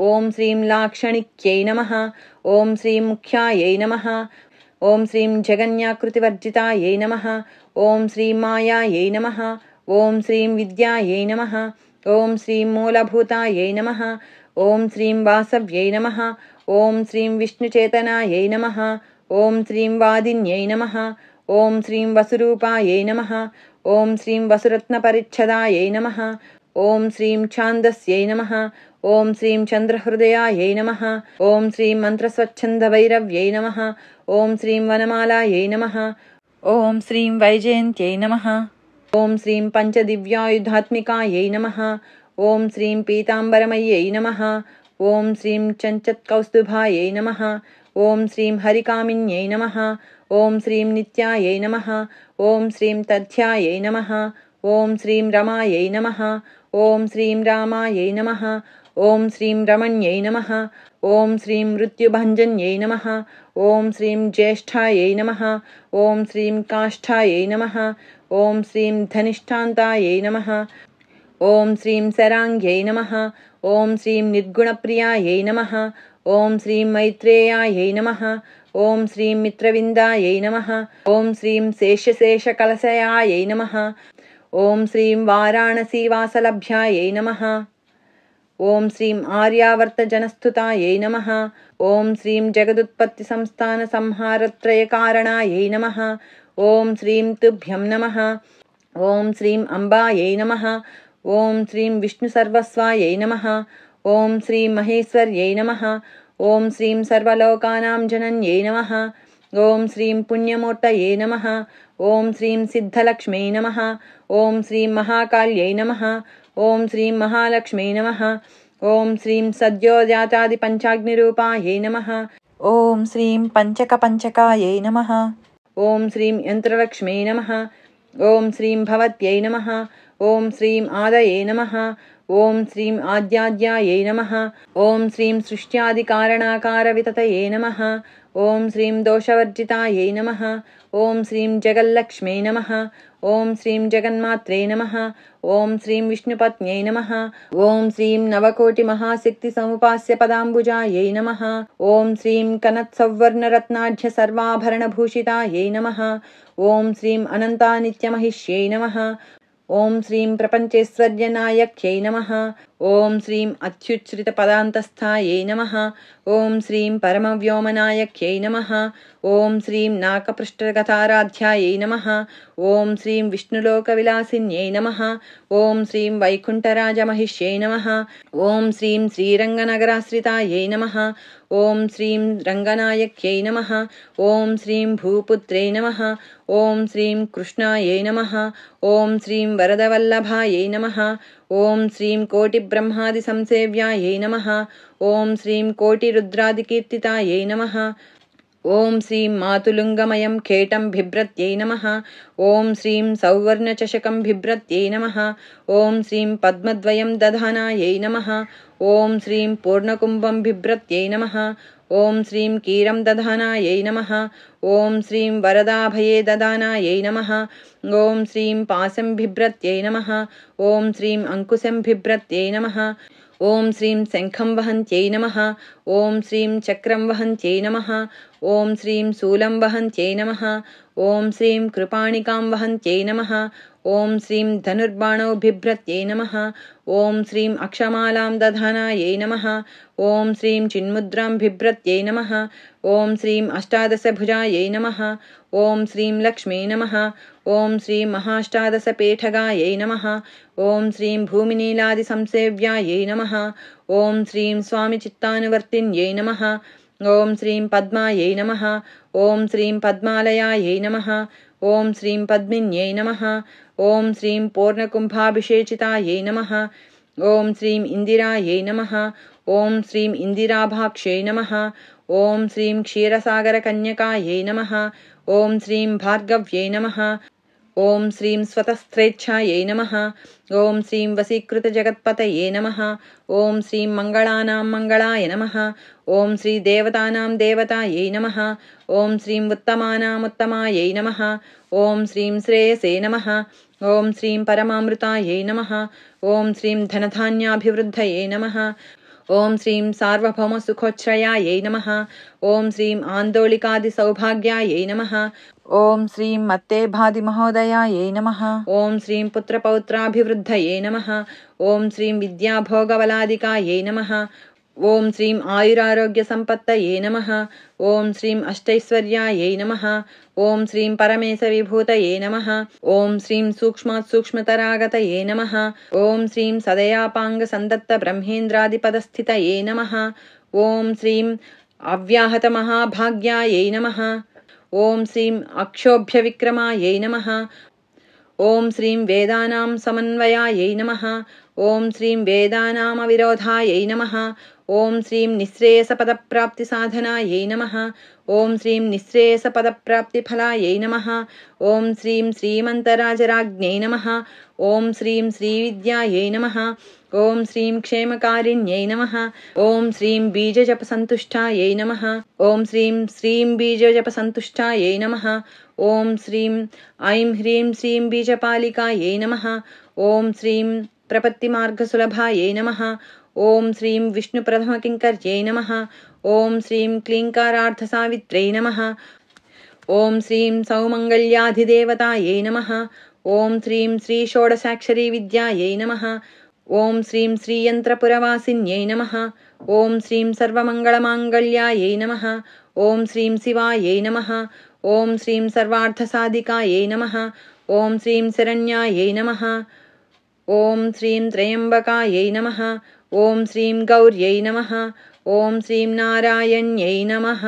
ॐ श्रीं लाक्षणिक्यै नमः। ॐ श्रीं मुख्यायै नमः। ॐ श्रीं जगन्याकृतिवर्जितायै नमः। ॐ श्रीं मायायै नमः। ॐ श्रीं विद्यायै नमः। ॐ श्रीं मूलभूतायै नमः। ॐ श्रीं वासव्यै नमः। ॐ श्रीं विष्णुचेतनायै नमः। ॐ श्रीं वादिन्यै नमः। ॐ श्रीं वसुरूपायै नमः। ॐ श्रीं वसुरत्नपरिच्छदायै नमः। ॐ श्रीं छान्दस्यै नमः। ॐ श्रीं चन्द्रहृदयायै नमः। ॐ श्रीं मन्त्रस्वच्छन्दभैरव्यै नमः। ॐ श्रीं वनमालायै नमः। ॐ श्रीं वैजयन्त्यै नमः। ॐ श्रीं पञ्चदिव्यायुधात्मिकायै नमः। ॐ श्रीं पीताम्बरमय्यै नमः। ॐ श्रीं चञ्चत्कौस्तुभायै नमः। ॐ श्रीं हरिकामिन्यै नमः। ॐ श्रीं नित्यायै नमः। ॐ श्रीं तथ्यायै नमः। ॐ श्रीं रमायै नमः। ॐ श्रीं रामायै नमः। ॐ श्रीं रमण्यै नमः। ॐ श्रीं मृत्युभञ्जन्यै नमः। ॐ श्रीं ज्येष्ठायै नमः। ॐ श्रीं काष्ठायै नमः। ॐ श्रीं धनिष्ठान्तायै नमः। ॐ श्रीं शराङ्ग्यै नमः। ॐ श्रीं निर्गुणप्रियायै नमः। ॐ श्रीं मैत्रेयायै नमः। ॐ श्रीं मित्रविन्दायै नमः। ॐ श्रीं शेषशेषकलशयायै नमः। ॐ श्रीं वाराणसीवासलभ्यायै नमः। ॐ श्रीं आर्यावर्तजनस्तुतायै नमः। ॐ श्रीं जगदुत्पत्तिसंस्थानसंहारत्रयकारणायै नमः। ॐ श्रीं तुभ्यं नमः। ॐ श्रीं अम्बायै नमः। ॐ श्रीं विष्णुसर्वस्वायै नमः। ॐ श्रीं महेश्वर्यै नमः। ॐ श्रीं सर्वलोकानां जनन्यै नमः। ॐ श्रीं पुण्यमूर्तये नमः। ॐ श्रीं सिद्धलक्ष्म्यै नमः। ॐ श्रीं महाकाल्यै नमः। ॐ श्रीं महालक्ष्म्यै नमः। ॐ श्रीं सद्योजातादिपञ्चाग्निरूपायै नमः। ॐ श्रीं पञ्चकपञ्चकायै नमः। ॐ श्रीं यन्त्रलक्ष्म्यै नमः। ॐ श्रीं भवत्यै नमः। ॐ श्रीं आदये नमः। ॐ श्रीं आद्याद्यायै नमः। ॐ श्रीं सृष्ट्यादिकारणाकारविततये नमः। ॐ श्रीं दोषवर्जितायै नमः। ॐ श्रीं जगल्लक्ष्म्यै नमः। ॐ श्रीं जगन्मात्रे नमः। ॐ श्रीं विष्णुपत्न्यै नमः। ॐ श्रीं नवकोटिमहाशक्तिसमुपास्यपदाम्बुजायै नमः। ॐ श्रीं कनत्सौवर्णरत्नाढ्यसर्वाभरणभूषितायै नमः। ॐ श्रीं अनन्तानित्यमहिष्यै नमः। ॐ श्रीं प्रपञ्चेश्वर्यनायक्यै नमः। ॐ श्रीं अत्युच्छ्रितपदान्तस्थायै नमः। ॐ श्रीं परमव्योमनायक्यै नमः। ॐ श्रीं नाकपृष्ठगताराध्यायै नमः। ॐ श्रीं विष्णुलोकविलासिन्यै नमः। ॐ श्रीं वैकुण्ठराजमहिष्यै नमः। ॐ श्रीं श्रीरङ्गनगराश्रितायै नमः। ॐ श्रीं रङ्गनायक्यै नमः। ॐ श्रीं भूपुत्रै नमः। ॐ श्रीं कृष्णायै नमः। ॐ श्रीं वरदवल्लभायै नमः। ॐ श्रीं कोटिब्रह्मादिसंसेव्यायै नमः। ॐ श्रीं कोटिरुद्रादिकीर्तितायै नमः। ॐ श्रीं मातुलुङ्गमयं खेटं बिभ्रत्यै नमः। ॐ श्रीं सौवर्णचषकं बिभ्रत्यै नमः। ॐ श्रीं पद्मद्वयं दधानायै नमः। ॐ श्रीं पूर्णकुम्भं बिभ्रत्यै नमः। ॐ श्रीं कीरं दधानायै नमः। ॐ श्रीं वरदाभये ददानायै नमः। ॐ श्रीं पाशं बिभ्रत्यै नमः। ॐ श्रीं अङ्कुशं बिभ्रत्यै नमः। ॐ श्रीं शङ्खं वहन्त्यै नमः। ॐ श्रीं चक्रं वहन्त्यै नमः। ॐ श्रीं शूलं वहन्त्यै नमः। ॐ श्रीं कृपाणिकां वहन्त्यै नमः। ॐ श्रीं धनुर्बाणौ बिभ्रत्यै नमः। ॐ श्रीं अक्षमालां दधानायै नमः। ॐ श्रीं चिन्मुद्रां बिभ्रत्यै नमः। ॐ श्रीं अष्टादशभुजायै नमः। ॐ श्रीं लक्ष्म्यै नमः। ॐ श्रीं महाष्टादशपेठगायै नमः। ॐ श्रीं भूमिनीलादिसंसेव्यायै नमः। ॐ श्रीं स्वामिचित्तानुवर्तिन्यै नमः। ॐ श्रीं पद्मायै नमः। ॐ श्रीं पद्मालयायै नमः। ॐ श्रीं पद्मिन्यै नमः। ॐ श्रीं पूर्णकुम्भाभिषेचितायै नमः। ॐ श्रीं इन्दिरायै नमः। ॐ श्रीं इन्दिराभाक्ष्यै नमः। ॐ श्रीं क्षीरसागरकन्यकायै नमः। ॐ श्रीं भार्गव्यै नमः। ॐ श्रीं स्वतस्त्रेच्छायै नमः। ॐ श्रीं वसीकृतजगत्पतये नमः। ॐ श्रीं मङ्गलानां मङ्गलाय नमः। ॐ श्रीदेवतानां देवतायै नमः। ॐ श्रीं उत्तमानामुत्तमायै नमः। ॐ श्रीं श्रेयसे नमः। ॐ श्रीं परमामृतायै नमः। ॐ श्रीं धनधान्याभिवृद्धये नमः। ॐ श्रीं सार्वभौमसुखोच्छ्रयायै नमः। ॐ श्रीं आन्दोलिकादिसौभाग्यायै नमः। ॐ श्रीं मत्तेभादिमहोदयायै नमः। ॐ श्रीं पुत्रपौत्राभिवृद्धये नमः। ॐ श्रीं विद्याभोगबलादिकायै नमः। ॐ श्रीं आयुरारोग्यसम्पत्तये नमः। ॐ श्रीं अष्टैश्वर्यायै नमः। ॐ श्रीं परमेशविभूतये नमः। ॐ श्रीं सूक्ष्मात् सूक्ष्मतरागतये नमः। ॐ श्रीं सदयापाङ्गसन्दत्तब्रह्मेन्द्रादिपदस्थितये नमः। ॐ श्रीं अव्याहतमहाभाग्यायै नमः। ॐ श्रीं अक्षोभ्यविक्रमायै नमः। ॐ श्रीं वेदानां समन्वयायै नमः। ॐ श्रीं वेदानामविरोधायै नमः। ॐ श्रीं निःश्रेयसपदप्राप्तिसाधनायै नमः। ॐ श्रीं निःश्रेयसपदप्राप्तिफलायै नमः। ॐ श्रीं श्रीमन्तराजराज्ञै नमः। ॐ श्रीं श्रीविद्यायै नमः। ॐ श्रीं क्षेमकारिण्यै नमः। ॐ श्रीं बीजजपसन्तुष्टायै नमः। ॐ श्रीं बीजजपसन्तुष्टायै नमः। ॐ श्रीं ऐं ह्रीं श्रीं बीजपालिकायै नमः। ॐ श्रीं प्रपत्तिमार्गसुलभायै नमः। ॐ श्रीं विष्णुप्रथमकिङ्कर्यै नमः। ॐ श्रीं क्लीङ्कारार्थसावित्र्यै नमः। ॐ श्रीं सौमङ्गल्याधिदेवतायै नमः। ॐ श्रीं श्रीषोडशाक्षरीविद्यायै नमः। ॐ श्रीं श्रीयन्त्रपुरवासिन्यै नमः। ॐ श्रीं सर्वमङ्गलमाङ्गल्यायै नमः। ॐ श्रीं शिवायै नमः। ॐ श्रीं सर्वार्थसाधिकायै नमः। ॐ श्रीं शरण्यायै नमः। ॐ श्रीं त्र्यम्बकायै नमः। ॐ श्रीं गौर्यै नमः। ॐ श्रीं नारायण्यै नमः।